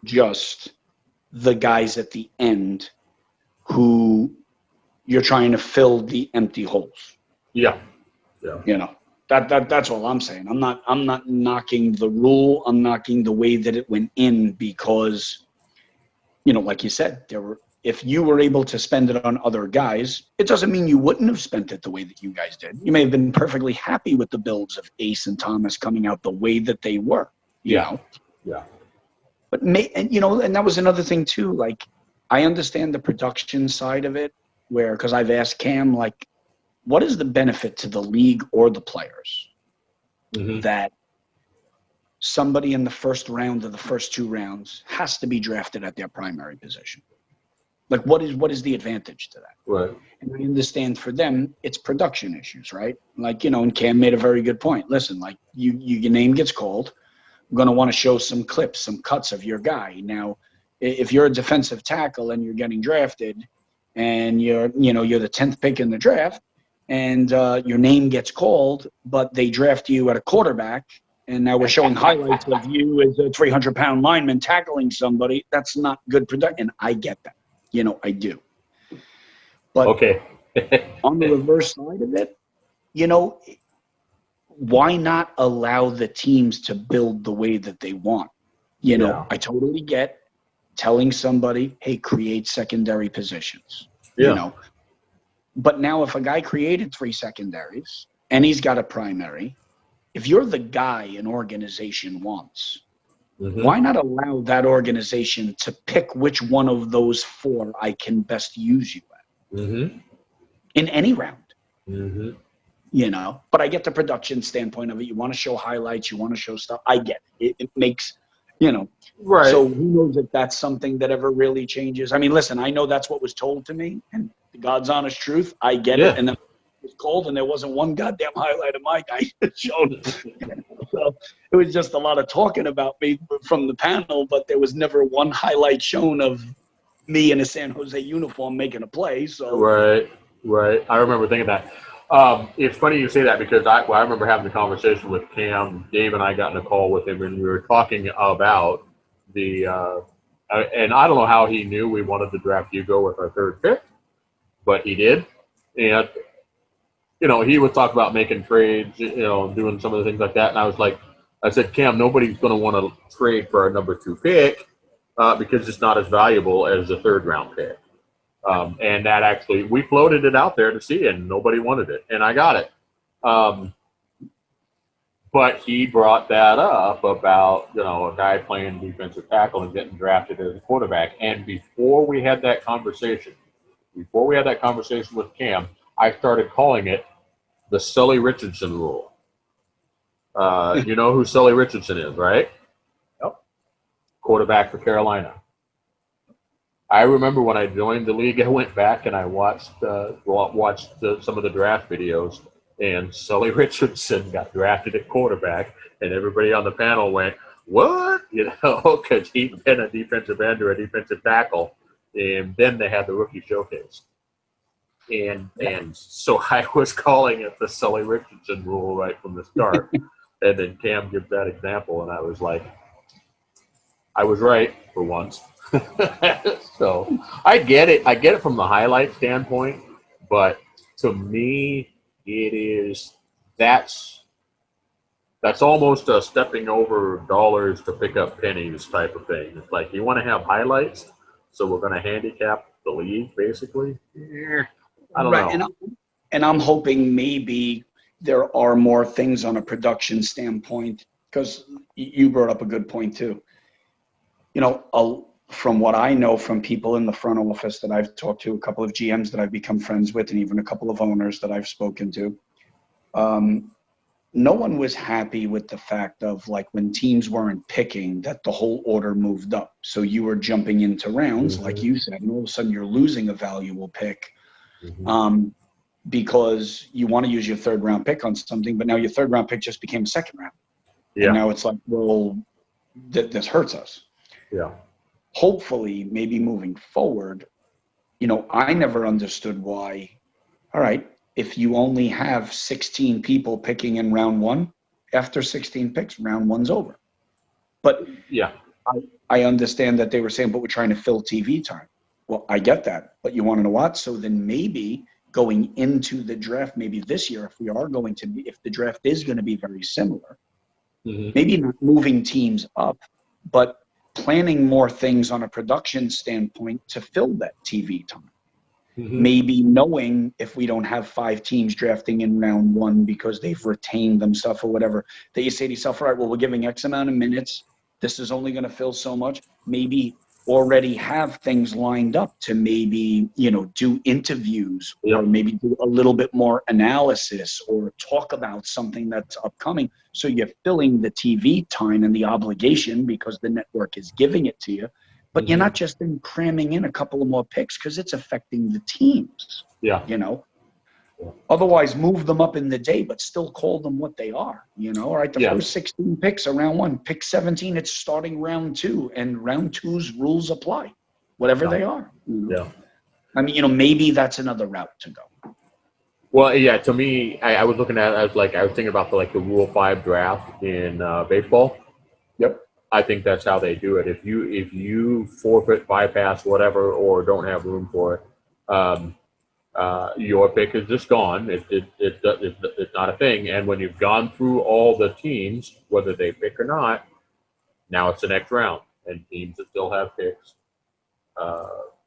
just the guys at the end who you're trying to fill the empty holes. You know. That's all I'm saying. I'm not knocking the rule. I'm knocking the way that it went in, because, you know, like you said, if you were able to spend it on other guys, it doesn't mean you wouldn't have spent it the way that you guys did. You may have been perfectly happy with the builds of Ace and Thomas coming out the way that they were. You know? But and that was another thing too. Like, I understand the production side of it, because I've asked Cam, like, what is the benefit to the league or the players that somebody in the first round or the first 2 rounds has to be drafted at their primary position. Like, what is the advantage to that? Right. And I understand for them, it's production issues, right? Like, and Cam made a very good point. Listen, like, your name gets called. I'm going to want to show some clips, some cuts of your guy. Now, if you're a defensive tackle and you're getting drafted and you're the 10th pick in the draft and your name gets called, but they draft you at a quarterback, and now we're showing highlights of you as a 300-pound lineman tackling somebody, that's not good production. And I get that. I do. But okay. on the reverse side of it, why not allow the teams to build the way that they want? I totally get telling somebody, hey, create secondary positions. But now if a guy created 3 secondaries and he's got a primary, if you're the guy an organization wants, why not allow that organization to pick which one of those 4 I can best use you at in any round? But I get the production standpoint of it. You want to show highlights, you want to show stuff. I get it. It makes, Right. So who knows if that's something that ever really changes? I mean, listen, I know that's what was told to me, and the God's honest truth, I get it. And then it was cold, and there wasn't one goddamn highlight of my guy showed. So it was just a lot of talking about me from the panel, but there was never one highlight shown of me in a San Jose uniform making a play. So Right. I remember thinking that. It's funny you say that because I remember having a conversation with Cam. Dave and I got in a call with him, and we were talking about the and I don't know how he knew we wanted to draft Hugo with our 3rd pick, but he did. And he would talk about making trades, doing some of the things like that. And I said, Cam, nobody's going to want to trade for our number 2 pick because it's not as valuable as the 3rd round pick. And that actually, we floated it out there to see, and nobody wanted it, and I got it. But he brought that up about, a guy playing defensive tackle and getting drafted as a quarterback. And before we had that conversation with Cam, I started calling it the Sully Richardson rule. You know who Sully Richardson is, right? Yep. Quarterback for Carolina. I remember when I joined the league, I went back and I watched some of the draft videos, and Sully Richardson got drafted at quarterback, and everybody on the panel went, what? Because he'd been a defensive end or a defensive tackle, and then they had the rookie showcase. And so I was calling it the Sully Richardson rule right from the start. And then Cam gives that example, and I was like, I was right for once. So I get it from the highlight standpoint, but to me that's almost a stepping over dollars to pick up pennies type of thing. It's like, you want to have highlights, so we're going to handicap the league basically. I don't know. And I'm hoping maybe there are more things on a production standpoint, because you brought up a good point too. From what I know from people in the front office that I've talked to, a couple of GMs that I've become friends with, and even a couple of owners that I've spoken to, no one was happy with the fact of, like, when teams weren't picking, that the whole order moved up. So you were jumping into rounds, like you said, and all of a sudden you're losing a valuable pick because you want to use your 3rd round pick on something, but now your 3rd round pick just became a 2nd round. And now it's like, well, this hurts us. Yeah. Hopefully, maybe moving forward, I never understood why, all right, if you only have 16 people picking in round 1, after 16 picks, round 1's over. But I understand that they were saying, but we're trying to fill TV time. Well, I get that, but you want to know what? So then maybe going into the draft, maybe this year, if the draft is going to be very similar, maybe not moving teams up, but planning more things on a production standpoint to fill that TV time. Maybe knowing if we don't have 5 teams drafting in round 1 because they've retained them stuff or whatever, that you say to yourself, all right, well, we're giving X amount of minutes. This is only going to fill so much. Maybe already have things lined up to maybe, do interviews or maybe do a little bit more analysis or talk about something that's upcoming. So you're filling the TV time and the obligation because the network is giving it to you, but you're not just then cramming in a couple of more picks because it's affecting the teams. Otherwise, move them up in the day, but still call them what they are. All right, the first 16 picks are round 1. Pick 17, it's starting round 2, and round 2's rules apply, whatever they are. I mean, maybe that's another route to go. Well, yeah. To me, I was looking at. I was thinking about the Rule 5 draft in baseball. Yep. I think that's how they do it. If you forfeit, bypass, whatever, or don't have room for it. Your pick is just gone. It's not a thing. And when you've gone through all the teams, whether they pick or not, now it's the next round. And teams that still have picks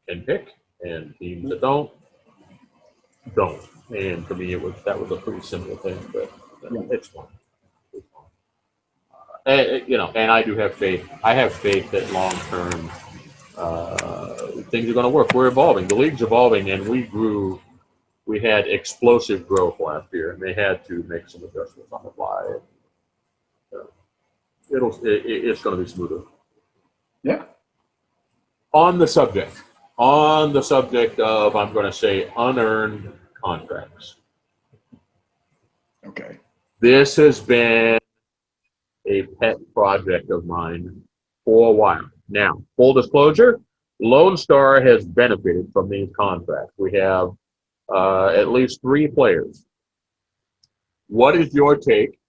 can pick, and teams that don't. And for me, that was a pretty simple thing, but it's fun. And I do have faith. I have faith that long term. Things are going to work. We're evolving. The league's evolving, and we grew. We had explosive growth last year, and they had to make some adjustments on the fly. It's going to be smoother. Yeah. On the subject of, I'm going to say, unearned contracts. Okay. This has been a pet project of mine for a while. Now, full disclosure, Lone Star has benefited from these contracts. We have at least 3 players. What is your take?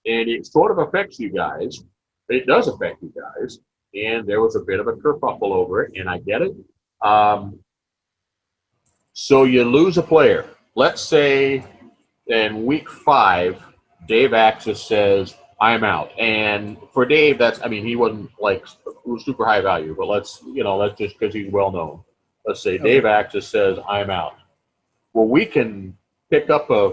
And it sort of affects you guys. It does affect you guys. And there was a bit of a kerfuffle over it, and I get it. So you lose a player. Let's say in week 5, Dave Axis says, I'm out. And for Dave, he wasn't super high value, but let's just, because he's well known. Let's say Dave Axis says, I'm out. Well, we can pick up a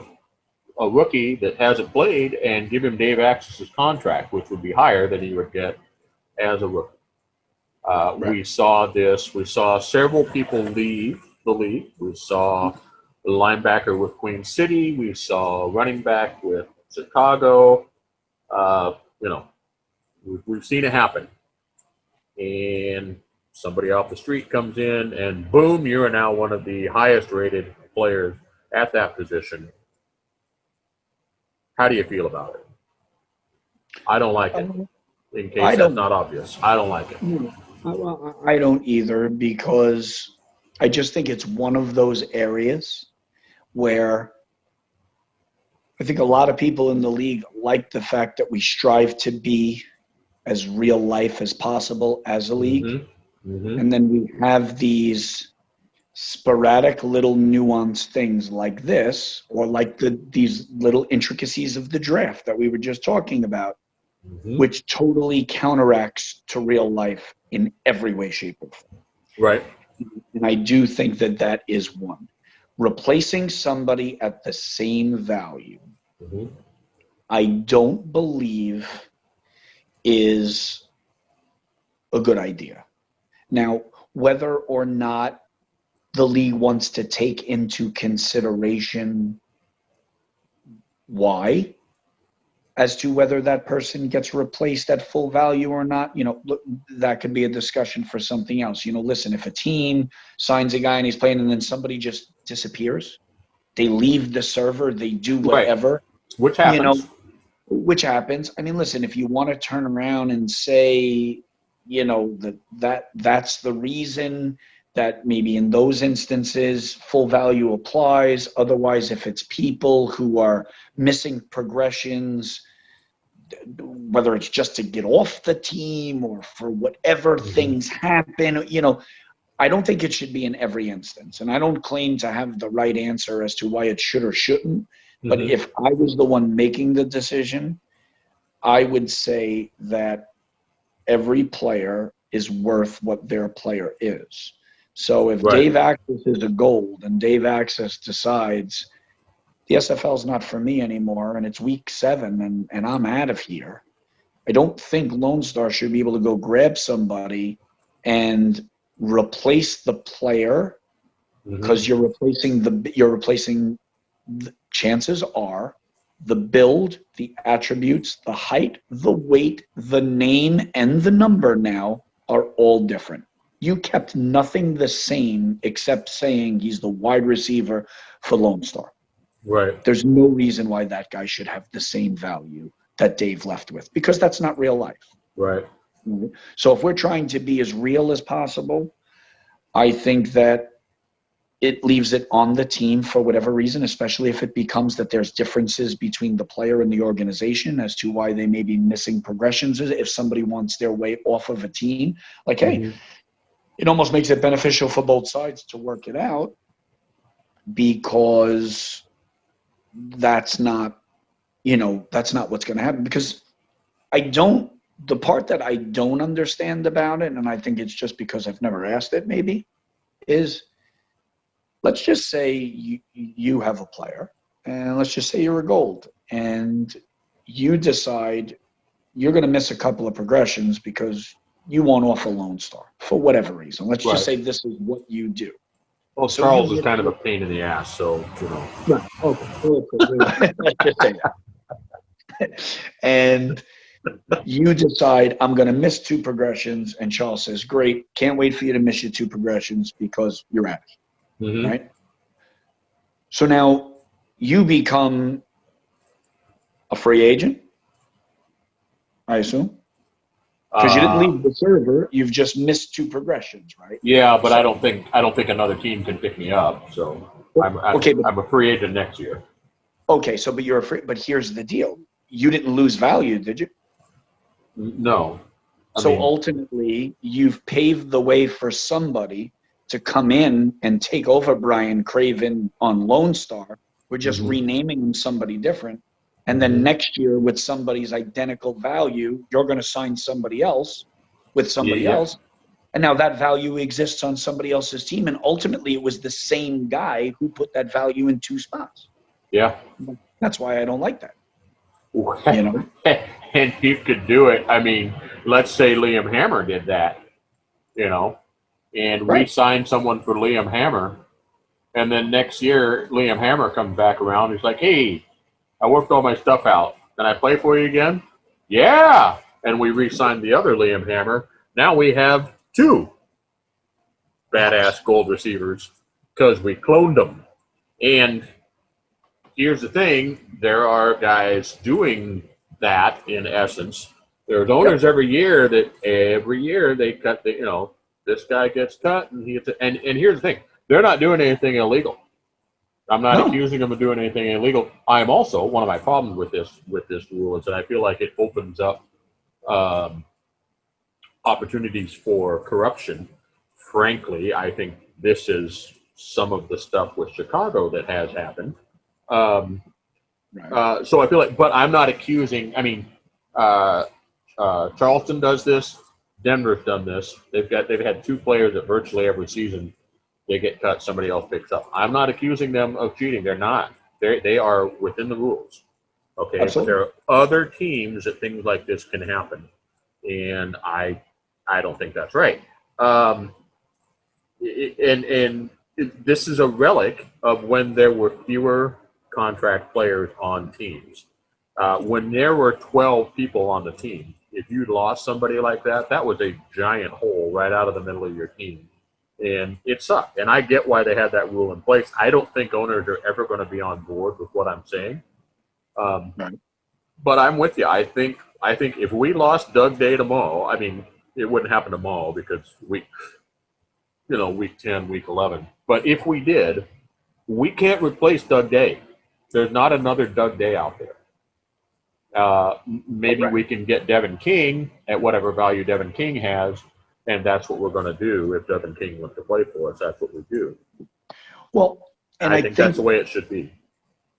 rookie that hasn't played and give him Dave Axis's contract, which would be higher than he would get as a rookie. We saw this. We saw several people leave the league. We saw a linebacker with Queen City. We saw a running back with Chicago. We've seen it happen. And somebody off the street comes in, and boom, you are now one of the highest rated players at that position. How do you feel about it? I don't like it. In case that's not obvious, I don't like it. I don't either, because I just think it's one of those areas where I think a lot of people in the league like the fact that we strive to be as real life as possible as a league. And then we have these sporadic little nuanced things like this, or like these little intricacies of the draft that we were just talking about, which totally counteracts to real life in every way, shape, or form. Right. And I do think that is one. Replacing somebody at the same value, I don't believe is a good idea. Now, whether or not the league wants to take into consideration why, as to whether that person gets replaced at full value or not, that could be a discussion for something else. Listen, if a team signs a guy and he's playing and then somebody just disappears, they leave the server, they do whatever. Which happens. Which happens. I mean, listen, if you want to turn around and say, that's the reason that maybe in those instances full value applies. Otherwise, if it's people who are missing progressions, whether it's just to get off the team or for whatever things happen, I don't think it should be in every instance. And I don't claim to have the right answer as to why it should or shouldn't. But if I was the one making the decision, I would say that every player is worth what their player is. So if Dave Axis is a gold and Dave Axis decides the SFL is not for me anymore and it's week 7 and I'm out of here, I don't think Lone Star should be able to go grab somebody and replace the player, because you're replacing the chances are the build, the attributes, the height, the weight, the name, and the number now are all different. You kept nothing the same except saying he's the wide receiver for Lone Star. Right. There's no reason why that guy should have the same value that Dave left with, because that's not real life. Right. So if we're trying to be as real as possible, I think that it leaves it on the team for whatever reason, especially if it becomes that there's differences between the player and the organization as to why they may be missing progressions. If somebody wants their way off of a team, like, hey, it almost makes it beneficial for both sides to work it out, because that's not what's going to happen. Because the part that I don't understand about it, and I think it's just because I've never asked it maybe, is let's just say you have a player, and let's just say you're a gold, and you decide you're going to miss a couple of progressions because you want off a Lone Star for whatever reason. Let's just say this is what you do. Well, so Charles is kind of a pain in the ass, so, you know. Right. Okay. Let's just say that. And you decide, I'm going to miss 2 progressions, and Charles says, great, can't wait for you to miss your 2 progressions because you're out. Right? So now you become a free agent, I assume? Because you didn't leave the server, you've just missed 2 progressions, right? Yeah, but I don't think another team can pick me up. So I'm a free agent next year. Okay, so but here's the deal. You didn't lose value, did you? No. Ultimately, you've paved the way for somebody to come in and take over Brian Craven on Lone Star. We're just renaming him somebody different. And then next year, with somebody's identical value, you're going to sign somebody else with somebody else. And now that value exists on somebody else's team. And ultimately, it was the same guy who put that value in 2 spots. Yeah. That's why I don't like that. You know? And you could do it. I mean, let's say Liam Hammer did that, you know, and re-signed someone for Liam Hammer. And then next year, Liam Hammer comes back around. He's like, hey, I worked all my stuff out. Can I play for you again? Yeah. And we re-signed the other Liam Hammer. Now we have 2 badass gold receivers because we cloned them. And here's the thing. There are guys doing that in essence. There's owners every year they cut this guy gets cut and he gets and here's the thing. They're not doing anything illegal. I'm not accusing them of doing anything illegal. I'm also, one of my problems with this rule is that I feel like it opens up opportunities for corruption. Frankly, I think this is some of the stuff with Chicago that has happened. So I feel like, but I'm not accusing. I mean, Charleston does this. Denver's done this. They've had 2 players that virtually every season they get cut, somebody else picks up. I'm not accusing them of cheating. They're not. They are within the rules. Okay, absolutely. But there are other teams that things like this can happen, and I don't think that's right. This is a relic of when there were fewer contract players on teams. When there were 12 people on the team, if you lost somebody like that, that was a giant hole right out of the middle of your team. And it sucked. And I get why they had that rule in place. I don't think owners are ever going to be on board with what I'm saying. But I'm with you. I think if we lost Doug Day tomorrow, I mean, it wouldn't happen tomorrow because week 10, week 11. But if we did, we can't replace Doug Day. There's not another Doug Day out there. Maybe we can get Devin King at whatever value Devin King has, and that's what we're going to do. If Devin King wants to play for us, that's what we do. Well, and I think that's the way it should be.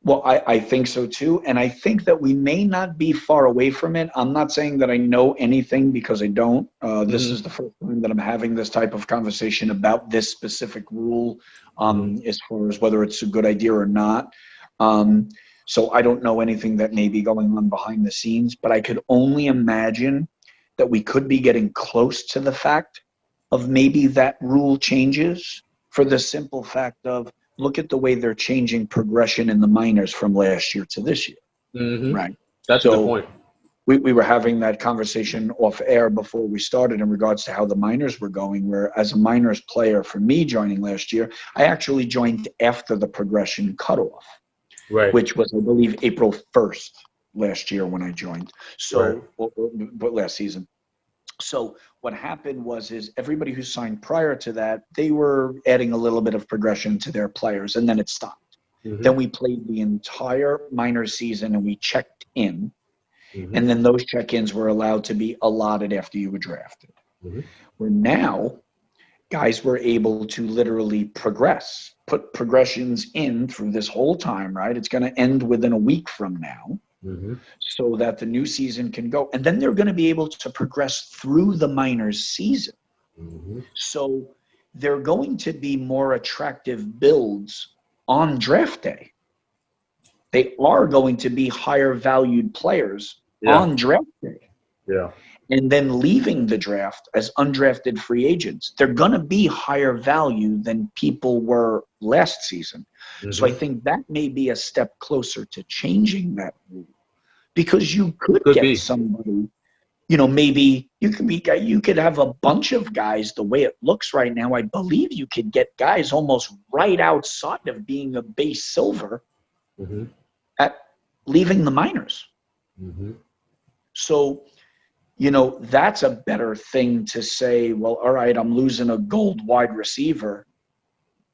Well, I think so too, and I think that we may not be far away from it. I'm not saying that I know anything because I don't. This is the first time that I'm having this type of conversation about this specific rule, as far as whether it's a good idea or not. So I don't know anything that may be going on behind the scenes, but I could only imagine that we could be getting close to the fact of maybe that rule changes for the simple fact of look at the way they're changing progression in the minors from last year to this year. Mm-hmm. Right. That's a good point. We were having that conversation off air before we started in regards to how the minors were going, where as a minors player for me joining last year, I actually joined after the progression cutoff, Right. which was, I believe, April 1st last year when I joined. So, but last season. So what happened is everybody who signed prior to that, they were adding a little bit of progression to their players, and then it stopped. Mm-hmm. Then we played the entire minor season and we checked in. Mm-hmm. And then those check-ins were allowed to be allotted after you were drafted. Mm-hmm. Where now, guys were able to literally progress, put progressions in through this whole time, right? It's going to end within a week from now, mm-hmm. so that the new season can go. And then they're going to be able to progress through the minors season. Mm-hmm. So they're going to be more attractive builds on draft day. They are going to be higher valued players on draft day. Yeah. And then leaving the draft as undrafted free agents. They're going to be higher value than people were last season. Mm-hmm. So I think that may be a step closer to changing that rule, because you could get somebody, you know, maybe you could have a bunch of guys. The way it looks right now, I believe you could get guys almost right outside of being a base silver mm-hmm. at leaving the minors. Mm-hmm. So, you know, that's a better thing to say, well, all right, I'm losing a gold wide receiver,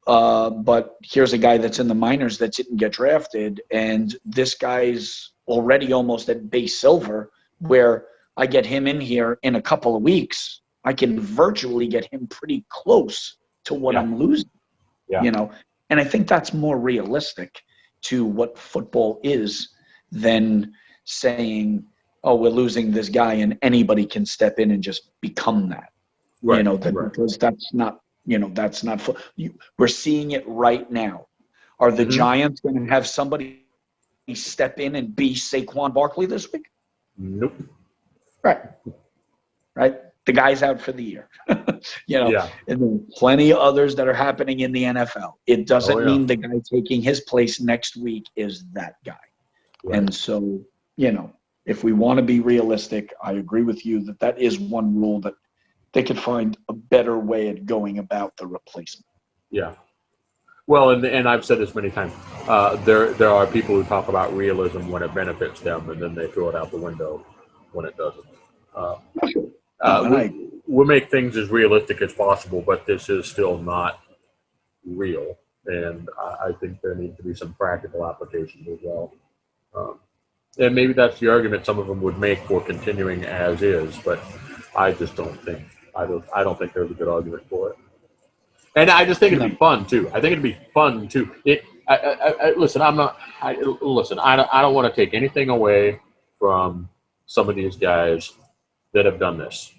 but here's a guy that's in the minors that didn't get drafted, and this guy's already almost at base silver, where I get him in here in a couple of weeks, I can virtually get him pretty close to what I'm losing, you know? And I think that's more realistic to what football is than saying, oh, we're losing this guy and anybody can step in and just become that. Right. You know, because that's not, you know, that's not, we're seeing it right now. Are the Giants going to have somebody step in and be Saquon Barkley this week? Nope. Right. The guy's out for the year. You know, and then plenty of others that are happening in the NFL. It doesn't mean the guy taking his place next week is that guy. Right. And so, you know, if we want to be realistic, I agree with you that is one rule that they could find a better way of going about the replacement. Yeah. Well, and I've said this many times. There are people who talk about realism when it benefits them, and then they throw it out the window when it doesn't. We'll make things as realistic as possible, but this is still not real, and I think there needs to be some practical applications as well. And maybe that's the argument some of them would make for continuing as is, but I just don't think I don't think there's a good argument for it. And I just think it'd be fun too. I think it'd be fun too. Listen, I don't want to take anything away from some of these guys that have done this.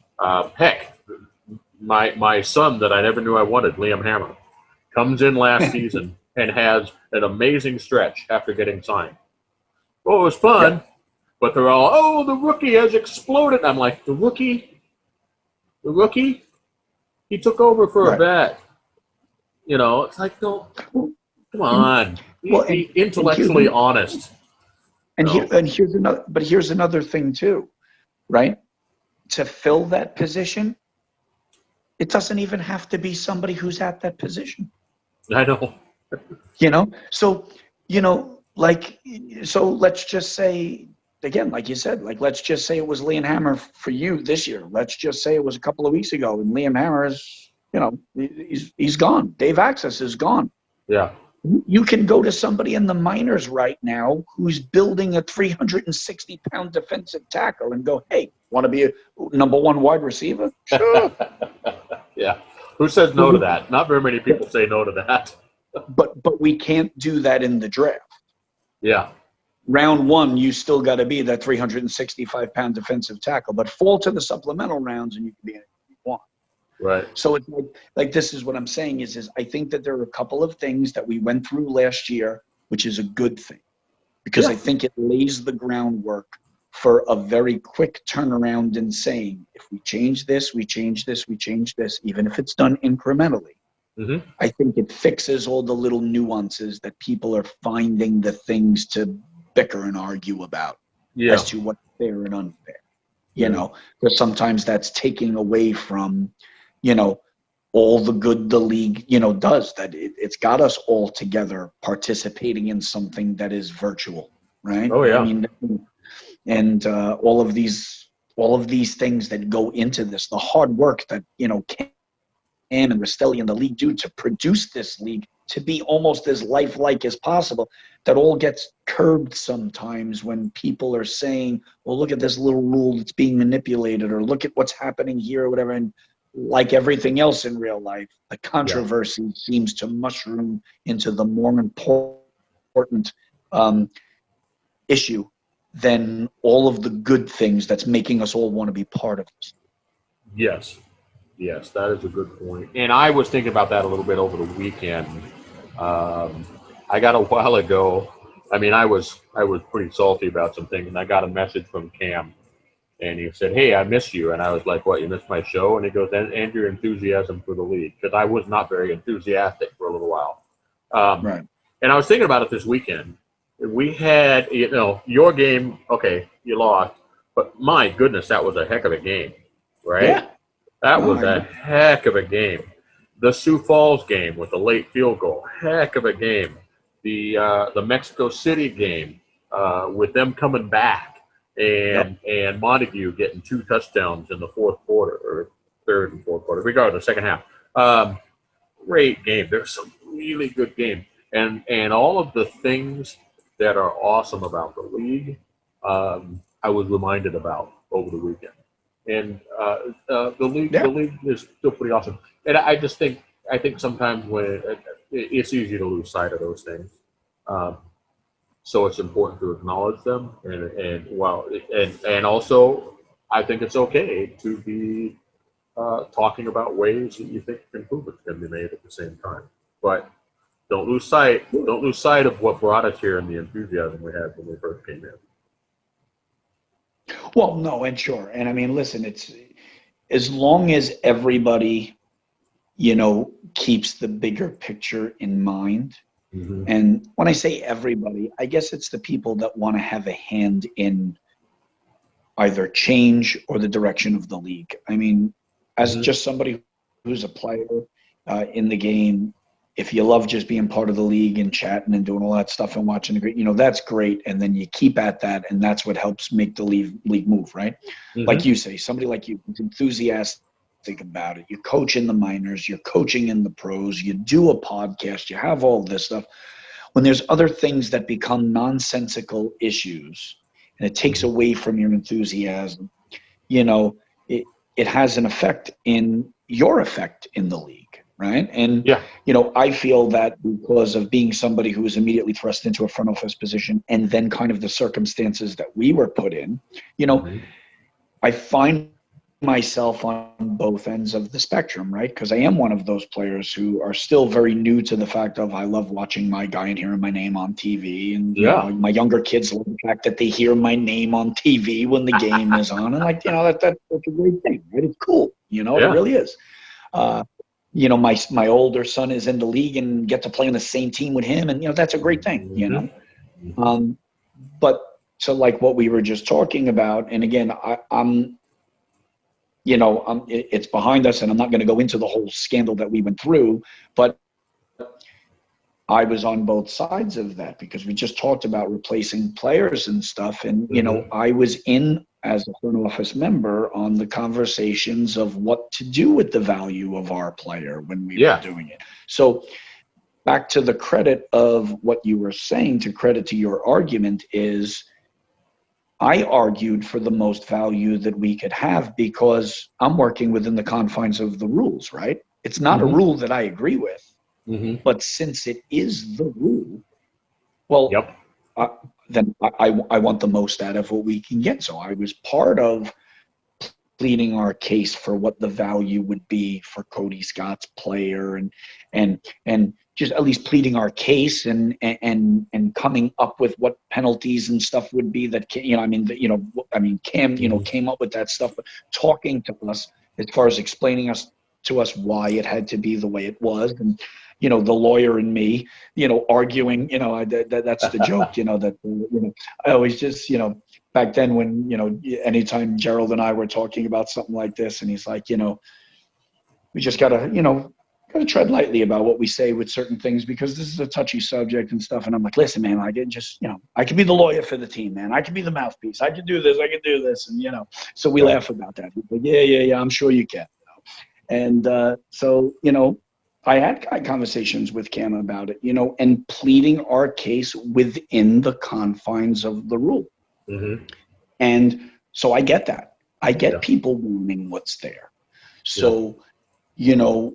Heck, my son that I never knew I wanted, Liam Hammer, comes in last season and has an amazing stretch after getting signed. Well, it was fun, but they're all, oh, the rookie has exploded. I'm like, the rookie? He took over for a vet. You know, it's like, no, come on. Be intellectually honest. And here's another thing too, right? To fill that position, it doesn't even have to be somebody who's at that position. I know. You know, so, you know, so let's just say, again, like you said, let's just say it was Liam Hammer for you this year. Let's just say it was a couple of weeks ago, and Liam Hammer is, you know, he's gone. Dave Access is gone. Yeah. You can go to somebody in the minors right now who's building a 360-pound defensive tackle and go, hey, want to be a number one wide receiver? Sure. Yeah. Who says no to that? Not very many people say no to that. But we can't do that in the draft. Yeah. Round one, you still got to be that 365-pound defensive tackle, but fall to the supplemental rounds and you can be anything you want. Right. So it's like this is what I'm saying is I think that there are a couple of things that we went through last year, which is a good thing, because I think it lays the groundwork for a very quick turnaround and saying, if we change this, we change this, we change this, even if it's done incrementally. Mm-hmm. I think it fixes all the little nuances that people are finding the things to bicker and argue about as to what's fair and unfair. You know, because sometimes that's taking away from, you know, all the good the league, you know, does. That it's got us all together participating in something that is virtual, right? Oh, yeah. I mean, and all of these things that go into this, the hard work that, you know, Cam and Rastelli and the league do to produce this league to be almost as lifelike as possible, that all gets curbed sometimes when people are saying, well, look at this little rule that's being manipulated, or look at what's happening here, or whatever. And like everything else in real life, the controversy seems to mushroom into the more important issue than all of the good things that's making us all want to be part of this. Yes. Yes, that is a good point. And I was thinking about that a little bit over the weekend. I got a while ago, I mean, I was pretty salty about some things, and I got a message from Cam, and he said, hey, I miss you. And I was like, what, you missed my show? And he goes, and your enthusiasm for the league, because I was not very enthusiastic for a little while. Right. And I was thinking about it this weekend. We had, you know, your game, okay, you lost, but my goodness, that was a heck of a game, right? Yeah. That was a heck of a game. The Sioux Falls game with the late field goal, heck of a game. The Mexico City game with them coming back and Montague getting 2 touchdowns in the fourth quarter, or third and fourth quarter, regardless, second half. Great game. There's some really good game. And all of the things that are awesome about the league, I was reminded about over the weekend. And the league is still pretty awesome. And I think sometimes when it's easy to lose sight of those things. So it's important to acknowledge them, and also I think it's okay to be talking about ways that you think improvements can be made at the same time. But don't lose sight of what brought us here and the enthusiasm we had when we first came in. Well, no, and sure. And I mean, listen, it's as long as everybody, you know, keeps the bigger picture in mind. Mm-hmm. And when I say everybody, I guess it's the people that want to have a hand in either change or the direction of the league. I mean, as just somebody who's a player in the game, if you love just being part of the league and chatting and doing all that stuff and watching the great, you know, that's great. And then you keep at that, and that's what helps make the league move, right? Mm-hmm. Like you say, somebody like you is enthusiastic about it. You coach in the minors, you're coaching in the pros, you do a podcast, you have all this stuff. When there's other things that become nonsensical issues and it takes away from your enthusiasm, you know, it has an effect in your effect in the league. Right. And, you know, I feel that because of being somebody who was immediately thrust into a front office position and then kind of the circumstances that we were put in, you know, I find myself on both ends of the spectrum, right? Because I am one of those players who are still very new to the fact of I love watching my guy and hearing my name on TV. And you know, my younger kids love the fact that they hear my name on TV when the game is on. And like, you know, that's a great thing, right? It's cool. You know, it really is. You know, my older son is in the league and get to play on the same team with him. And, you know, that's a great thing, you know. But so like what we were just talking about, and again, I'm you know, it's behind us, and I'm not going to go into the whole scandal that we went through, but I was on both sides of that because we just talked about replacing players and stuff. And, you know, I was in as a front office member on the conversations of what to do with the value of our player when we were doing it. So back to the credit of what you were saying, to credit to your argument, is I argued for the most value that we could have because I'm working within the confines of the rules, right? It's not a rule that I agree with. But since it is the rule, well, then I want the most out of what we can get. So I was part of pleading our case for what the value would be for Cody Scott's player, and just at least pleading our case and coming up with what penalties and stuff would be that, you know, Cam, you know, came up with that stuff, but talking to us as far as explaining to us why it had to be the way it was. And, you know, the lawyer and me, you know, arguing, you know, that's the joke, you know, that, you know, I always just, you know, back then when, you know, anytime Gerald and I were talking about something like this, and he's like, you know, we just gotta tread lightly about what we say with certain things, because this is a touchy subject and stuff. And I'm like, listen, man, I can just, you know, I can be the lawyer for the team, man. I can be the mouthpiece. I can do this. I can do this. And, you know, so we laugh about that. He's like, yeah, I'm sure you can. And so, you know, I had conversations with Cam about it, you know, and pleading our case within the confines of the rule. Mm-hmm. And so I get that. I get people wanting what's there. So, you know,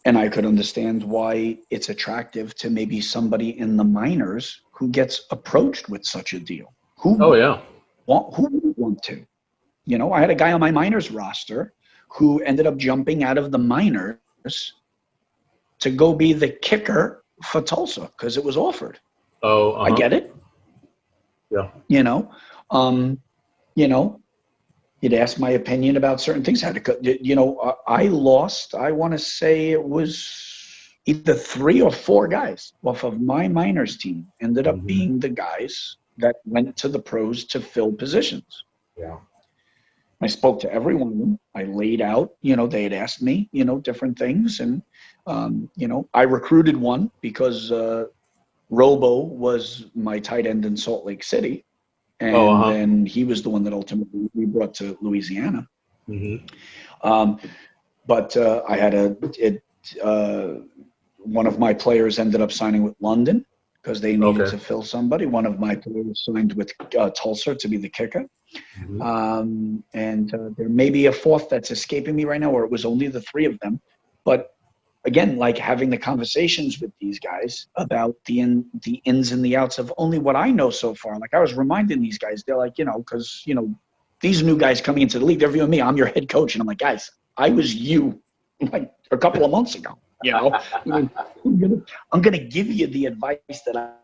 and I could understand why it's attractive to maybe somebody in the minors who gets approached with such a deal. Who wouldn't want to? You know, I had a guy on my minors roster who ended up jumping out of the minors to go be the kicker for Tulsa because it was offered. I get it. Yeah. You know, you'd ask my opinion about certain things. You know, I lost, I want to say it was either 3 or 4 guys off of my minors team ended up being the guys that went to the pros to fill positions. Yeah. I spoke to every one of them. I laid out, you know, they had asked me, you know, different things. And, you know, I recruited one because Robo was my tight end in Salt Lake City. And then he was the one that ultimately we brought to Louisiana. But I had one of my players ended up signing with London because they needed to fill somebody. One of my players signed with Tulsa to be the kicker. And there may be a 4th that's escaping me right now, or it was only the 3 of them. But again, like having the conversations with these guys about the ins and the outs of only what I know so far. Like I was reminding these guys, they're like, you know, because, you know, these new guys coming into the league, they're viewing me, I'm your head coach. And I'm like, guys, I was you like a couple of months ago, you know. I mean, I'm gonna give you the advice that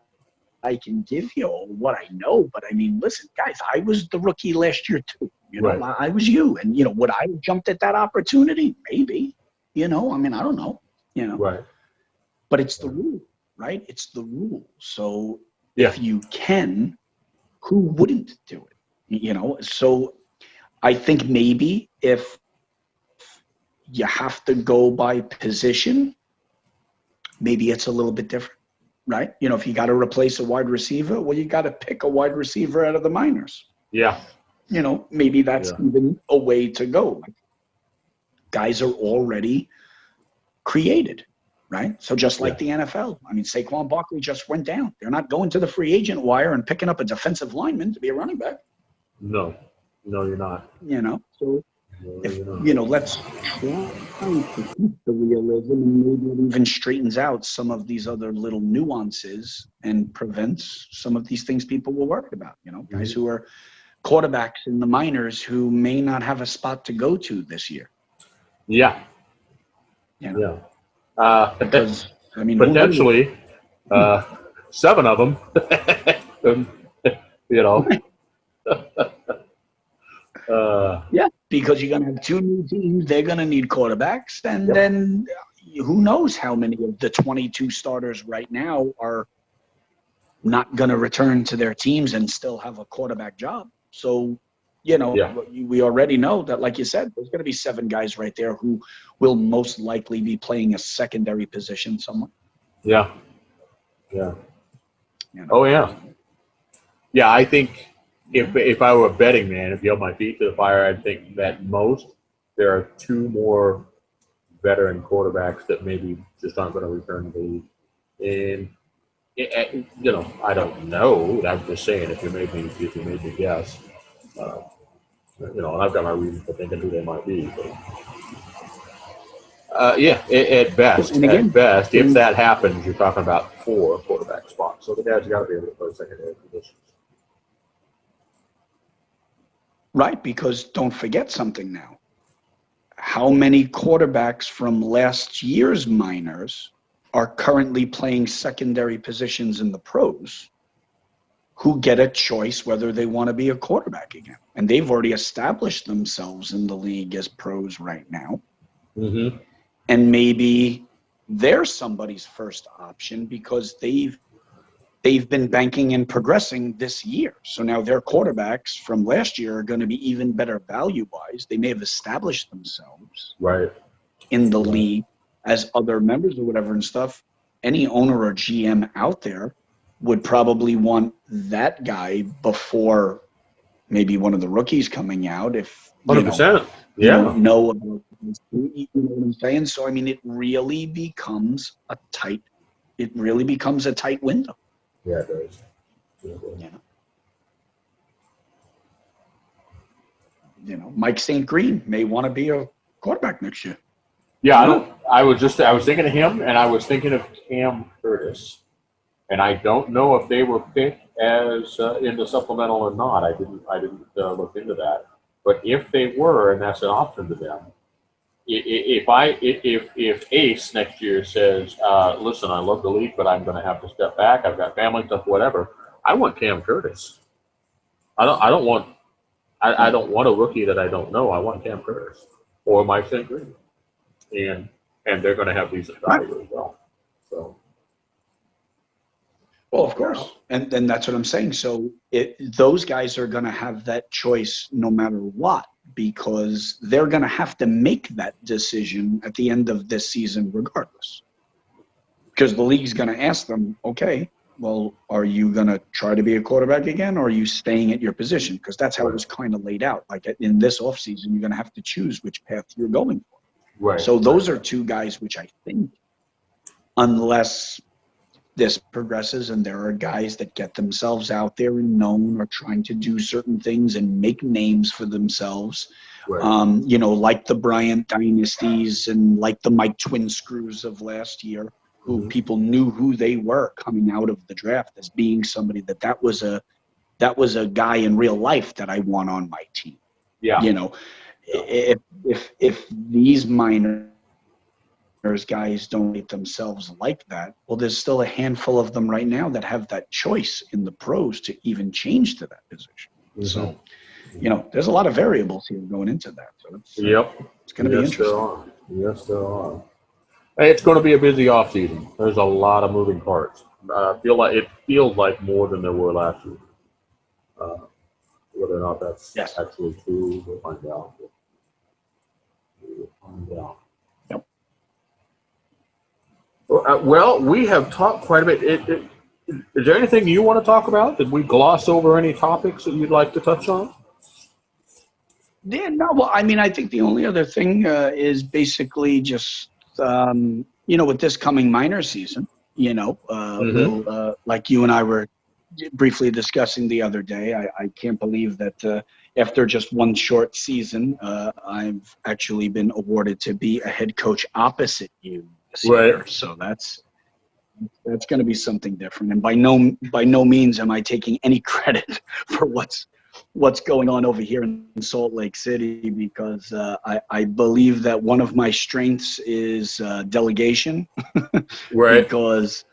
I can give you or what I know. But I mean, listen, guys, I was the rookie last year too. You know, I was you. And, you know, would I have jumped at that opportunity? Maybe, you know, I mean, I don't know. You know, but it's the rule, right? It's the rule. So if you can, who wouldn't do it? You know, so I think maybe if you have to go by position, maybe it's a little bit different, right? You know, if you got to replace a wide receiver, well, you got to pick a wide receiver out of the minors. Yeah. You know, maybe that's even a way to go. Like, guys are already created, right? So just like the NFL, I mean, Saquon Barkley just went down. They're not going to the free agent wire and picking up a defensive lineman to be a running back. No, you're not. You know, so if, you know, let's try to keep the realism, and maybe it even straightens out some of these other little nuances and prevents some of these things people were worried about, you know, guys who are quarterbacks in the minors who may not have a spot to go to this year. Yeah. You know? Because, I mean, potentially 7 of them, you know. Yeah, because you're going to have 2 new teams. They're going to need quarterbacks. And then who knows how many of the 22 starters right now are not going to return to their teams and still have a quarterback job. So, you know, we already know that, like you said, there's going to be 7 guys right there who will most likely be playing a secondary position somewhere. Yeah. You know? Oh, yeah. Yeah, I think if I were a betting man, if you held my feet to the fire, I'd think that most there are 2 more veteran quarterbacks that maybe just aren't going to return to the league. And, you know, I don't know. I'm just saying, if you made me guess. You know, and I've got my reasons for thinking who they might be. But, at best, if that happens, you're talking about 4 quarterback spots. So the guys got to be able to play secondary positions. Right, because don't forget something now. How many quarterbacks from last year's minors are currently playing secondary positions in the pros who get a choice whether they want to be a quarterback again? And they've already established themselves in the league as pros right now. Mm-hmm. And maybe they're somebody's first option because they've been banking and progressing this year. So now their quarterbacks from last year are going to be even better value-wise. They may have established themselves Right. in the league as other members or whatever and stuff. Any owner or GM out there would probably want that guy before maybe one of the rookies coming out if, 100%. you Yeah. don't know about this. You know what I'm saying? So, I mean, it really becomes a tight window. Yeah, it does. Mike St. Green may want to be a quarterback next year. Yeah, I was thinking of him, and I was thinking of Cam Curtis, and I don't know if they were picked as in the supplemental or not. I didn't look into that, but if they were, and that's an option to them. If Ace next year says, listen, I love the league, but I'm going to have to step back. I've got family stuff, whatever. I want Cam Curtis. I don't want a rookie that I don't know. I want Cam Curtis or Mike St. Green, and they're going to have decent value as well. So. Well, of course, and that's what I'm saying. So those guys are going to have that choice no matter what, because they're going to have to make that decision at the end of this season regardless. Because the league's going to ask them, okay, well, are you going to try to be a quarterback again, or are you staying at your position? Because that's how it was kind of laid out. Like in this offseason, you're going to have to choose which path you're going for. Right. So those are two guys which I think, unless this progresses and there are guys that get themselves out there and known or trying to do certain things and make names for themselves, right. Like the Bryant dynasties and like the Mike Twinscrews of last year, who people knew who they were coming out of the draft as being somebody that was a guy in real life that I want on my team. Yeah. If these minors guys don't rate themselves like that, well, there's still a handful of them right now that have that choice in the pros to even change to that position. Mm-hmm. So, there's a lot of variables here going into that. So it's going to be interesting. Yes, there are. It's going to be a busy offseason. There's a lot of moving parts. It feels like more than there were last year. Whether or not that's actually true, we'll find out. Yep. Well, we have talked quite a bit. Is there anything you want to talk about? Did we gloss over any topics that you'd like to touch on? Yeah, no. Well, I mean, I think the only other thing is basically just, with this coming minor season, we'll, like you and I were briefly discussing the other day, I can't believe that after just one short season, I've actually been awarded to be a head coach opposite you this year. So that's going to be something different. And by no means am I taking any credit for what's going on over here in Salt Lake City, because I believe that one of my strengths is delegation. Right. Because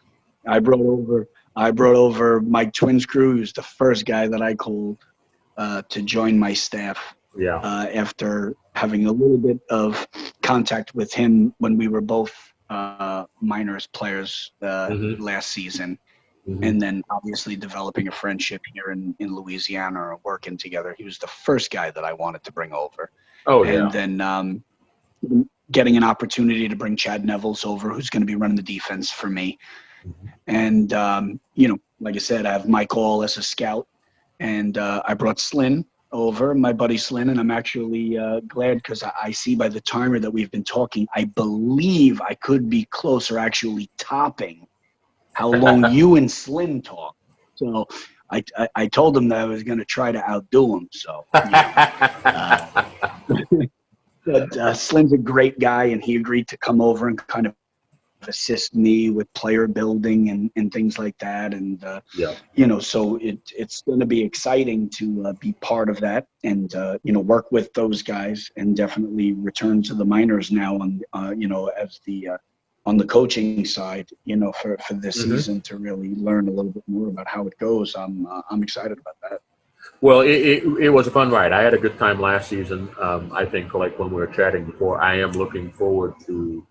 I brought over Mike Twinscrew, who's the first guy that I called to join my staff. Yeah. After having a little bit of contact with him when we were both minors players last season. Mm-hmm. And then obviously developing a friendship here in Louisiana or working together. He was the first guy that I wanted to bring over. Oh, yeah. And then getting an opportunity to bring Chad Nevels over, who's going to be running the defense for me. Mm-hmm. And, like I said, I have Mike Hall as a scout. And I brought Slyn over, my buddy Slyn, and I'm actually glad because I see by the timer that we've been talking, I believe I could be closer actually topping how long you and Slyn talk. So I told him that I was going to try to outdo him. So, but Slyn's a great guy, and he agreed to come over and kind of assist me with player building and things like that. And, so it's going to be exciting to be part of that and, work with those guys and definitely return to the minors now on, as the, on the coaching side, for this season to really learn a little bit more about how it goes. I'm excited about that. Well, it was a fun ride. I had a good time last season. I think, like when we were chatting before, I am looking forward to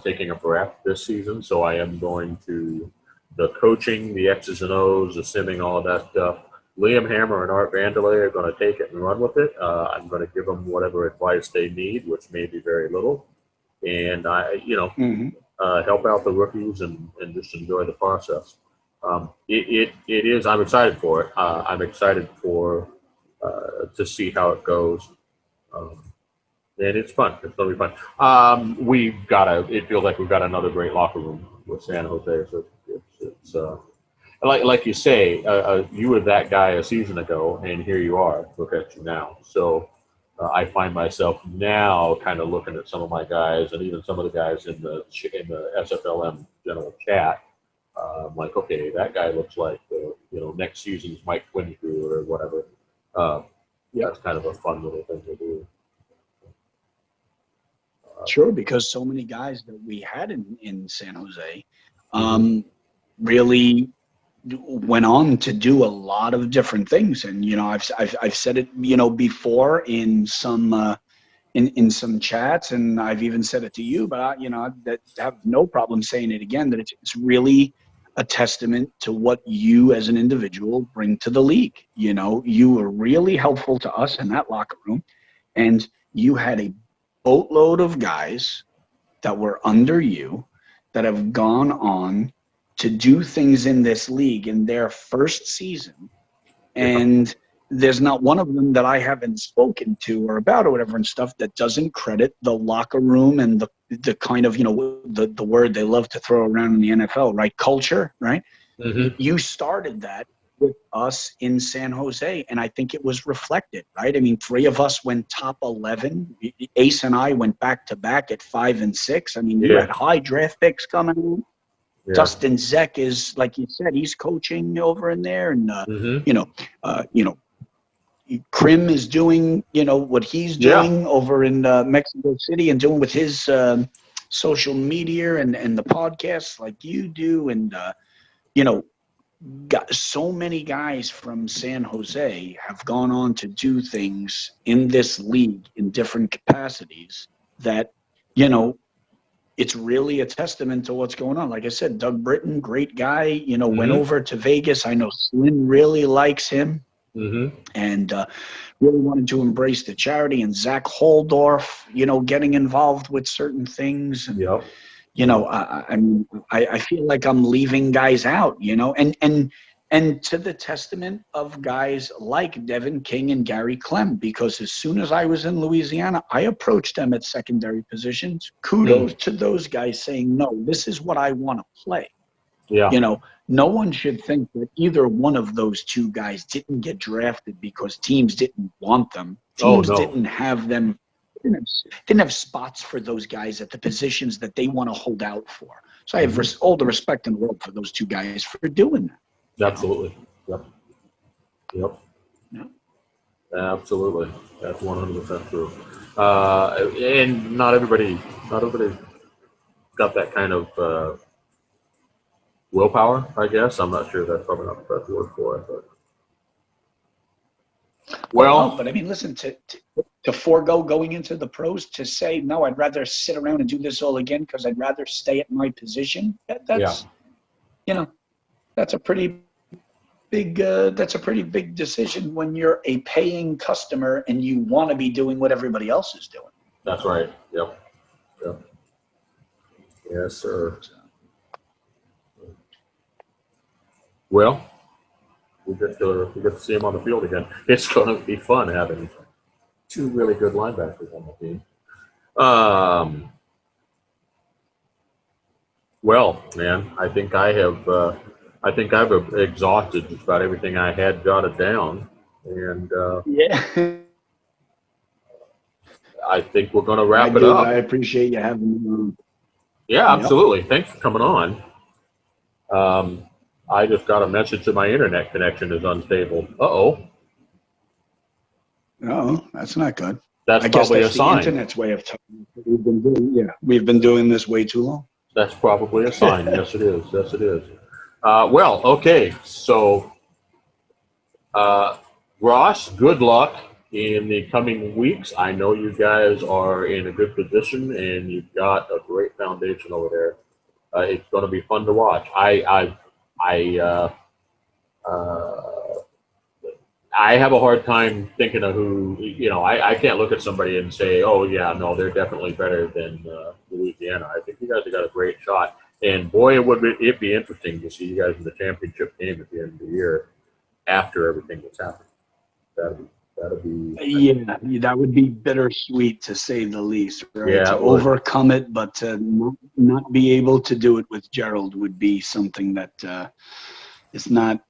taking a breath this season. So I am going to the coaching, the X's and O's, the simming, all of that stuff. Liam Hammer and Art Vandelay are going to take it and run with it. I'm going to give them whatever advice they need, which may be very little. And help out the rookies and just enjoy the process. It is. I'm excited for it. I'm excited for to see how it goes, and it's fun. It's gonna be fun. It feels like we've got another great locker room with San Jose. So it's like you say, you were that guy a season ago, and here you are. Look at you now. So. I find myself now kind of looking at some of my guys and even some of the guys in the SFLm general chat. I'm like, okay, that guy looks like next season's Mike Twinscrew or whatever. That's kind of a fun little thing to do. Sure, because so many guys that we had in San Jose really went on to do a lot of different things, and I've said it before in some in some chats, and I've even said it to you, but I have no problem saying it again, that it's really a testament to what you as an individual bring to the league. You were really helpful to us in that locker room, and you had a boatload of guys that were under you that have gone on to do things in this league in their first season. And there's not one of them that I haven't spoken to or about or whatever and stuff that doesn't credit the locker room and the kind of, the word they love to throw around in the NFL, right? Culture, right? You started that with us in San Jose, and I think it was reflected, right? I mean, 3 of us went top 11. Ace and I went back to back at 5 and 6. I mean, you had high draft picks coming in. Yeah. Dustin Zeck is, like you said, he's coaching over in there, and Krim is doing what he's doing over in Mexico City and doing with his social media and the podcasts like you do, and got so many guys from San Jose have gone on to do things in this league in different capacities that it's really a testament to what's going on. Like I said, Doug Britton, great guy, went over to Vegas. I know Slyn really likes him and really wanted to embrace the charity. And Zach Holdorf, getting involved with certain things. And, I feel like I'm leaving guys out, and to the testament of guys like Devin King and Gary Clem, because as soon as I was in Louisiana, I approached them at secondary positions. Kudos to those guys saying, no, this is what I want to play. Yeah. No one should think that either one of those two guys didn't get drafted because teams didn't want them. Teams didn't have them, didn't have spots for those guys at the positions that they want to hold out for. So I have all the respect in the world for those two guys for doing that. Absolutely. Yep. Absolutely. That's 100% true. And not everybody got that kind of willpower, I guess. I'm not sure that's probably not the best word for it, but but I mean, listen, to forego going into the pros, to say, no, I'd rather sit around and do this all again because I'd rather stay at my position. That's a pretty big decision when you're a paying customer and you want to be doing what everybody else is doing. That's right. Yep. Yes, sir. Well, we get to see him on the field again. It's going to be fun having 2 really good linebackers on the team. Well, man, I think I've exhausted just about everything I had jotted down, and I think we're going to wrap it up. I appreciate you having me on. Yeah, absolutely. Thanks for coming on. I just got a message that my internet connection is unstable. Uh-oh. Oh, that's not good. That's I guess probably that's a sign. the internet's way of telling us that we've been doing. Yeah, we've been doing this way too long. That's probably a sign. Yes, it is. Yes, it is. Well, okay. So, Ross, good luck in the coming weeks. I know you guys are in a good position, and you've got a great foundation over there. It's going to be fun to watch. I have a hard time thinking of who, I can't look at somebody and say, oh, yeah, no, they're definitely better than Louisiana. I think you guys have got a great shot. And, boy, it'd be interesting to see you guys in the championship game at the end of the year after everything that's happened. That'd be. Yeah, that would be bittersweet to say the least. Right? Yeah, to overcome it, but to not be able to do it with Gerald would be something that is not,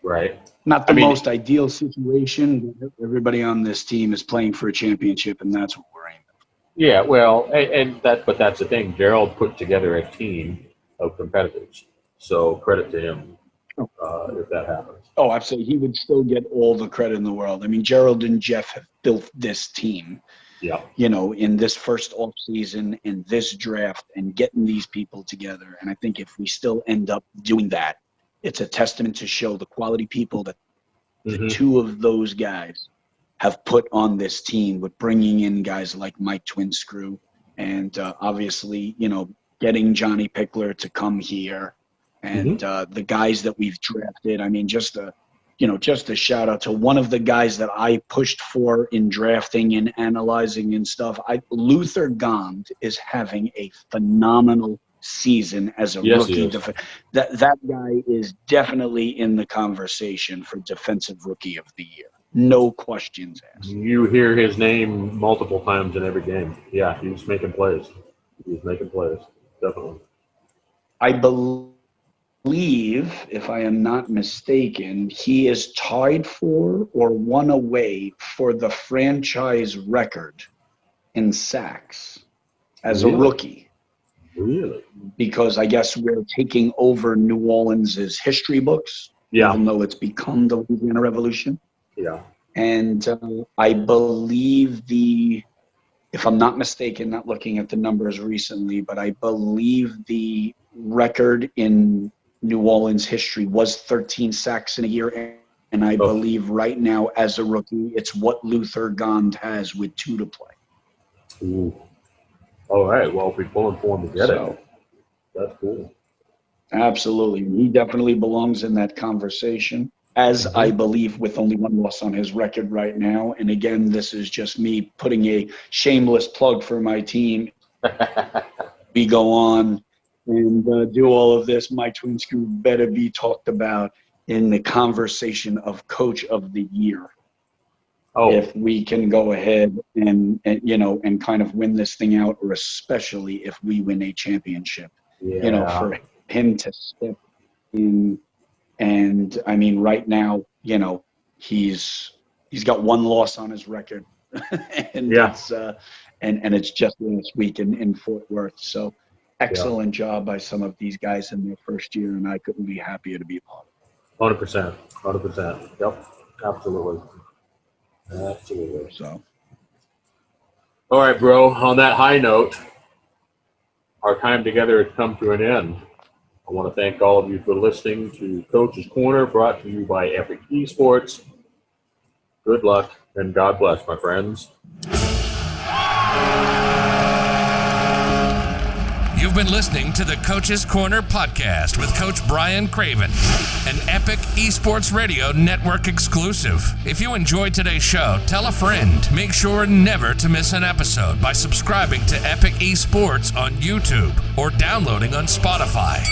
right. Not the most ideal situation. But everybody on this team is playing for a championship, and that's what we're aiming for. Yeah, well, but that's the thing. Gerald put together a team of competitors, so credit to him if that happens. Oh, absolutely. He would still get all the credit in the world. I mean, Gerald and Jeff have built this team. Yeah. In this first off season, in this draft, and getting these people together. And I think if we still end up doing that, it's a testament to show the quality people that the two of those guys have put on this team, with bringing in guys like Mike Twinscrew and obviously, getting Johnny Pickler to come here, and the guys that we've drafted. I mean, just a shout out to one of the guys that I pushed for in drafting and analyzing and stuff. Luther Gond is having a phenomenal season as a rookie. That guy is definitely in the conversation for Defensive Rookie of the Year. No questions asked. You hear his name multiple times in every game. Yeah, he's making plays. Definitely. I believe, if I am not mistaken, he is tied for or one away for the franchise record in sacks as a rookie. Really? Because I guess we're taking over New Orleans' history books, even though it's become the Louisiana Revolution. Yeah. And I believe if I'm not mistaken, not looking at the numbers recently, but I believe the record in New Orleans history was 13 sacks in a year. And I believe right now, as a rookie, it's what Luther Gond has with 2 to play. Ooh. All right. Well, if we pull and form to get it, that's cool. Absolutely. He definitely belongs in that conversation, as I believe, with only 1 loss on his record right now. And again, this is just me putting a shameless plug for my team. We go on and do all of this. Mike Twinscrew better be talked about in the conversation of Coach of the Year. If we can go ahead and kind of win this thing out, or especially if we win a championship, for him to step in. And I mean, right now, he's got 1 loss on his record, and it's just last week in Fort Worth. So excellent job by some of these guys in their first year, and I couldn't be happier to be a part of it. 100%. Yep, absolutely. So, all right, bro. On that high note, our time together has come to an end. I want to thank all of you for listening to Coach's Corner, brought to you by Epic eSports. Good luck and God bless, my friends. You've been listening to the Coach's Corner podcast with Coach Brian Craven, an Epic Esports Radio Network exclusive. If you enjoyed today's show, tell a friend. Make sure never to miss an episode by subscribing to Epic Esports on YouTube or downloading on Spotify.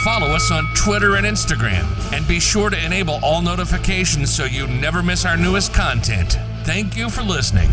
Follow us on Twitter and Instagram, and be sure to enable all notifications so you never miss our newest content. Thank you for listening.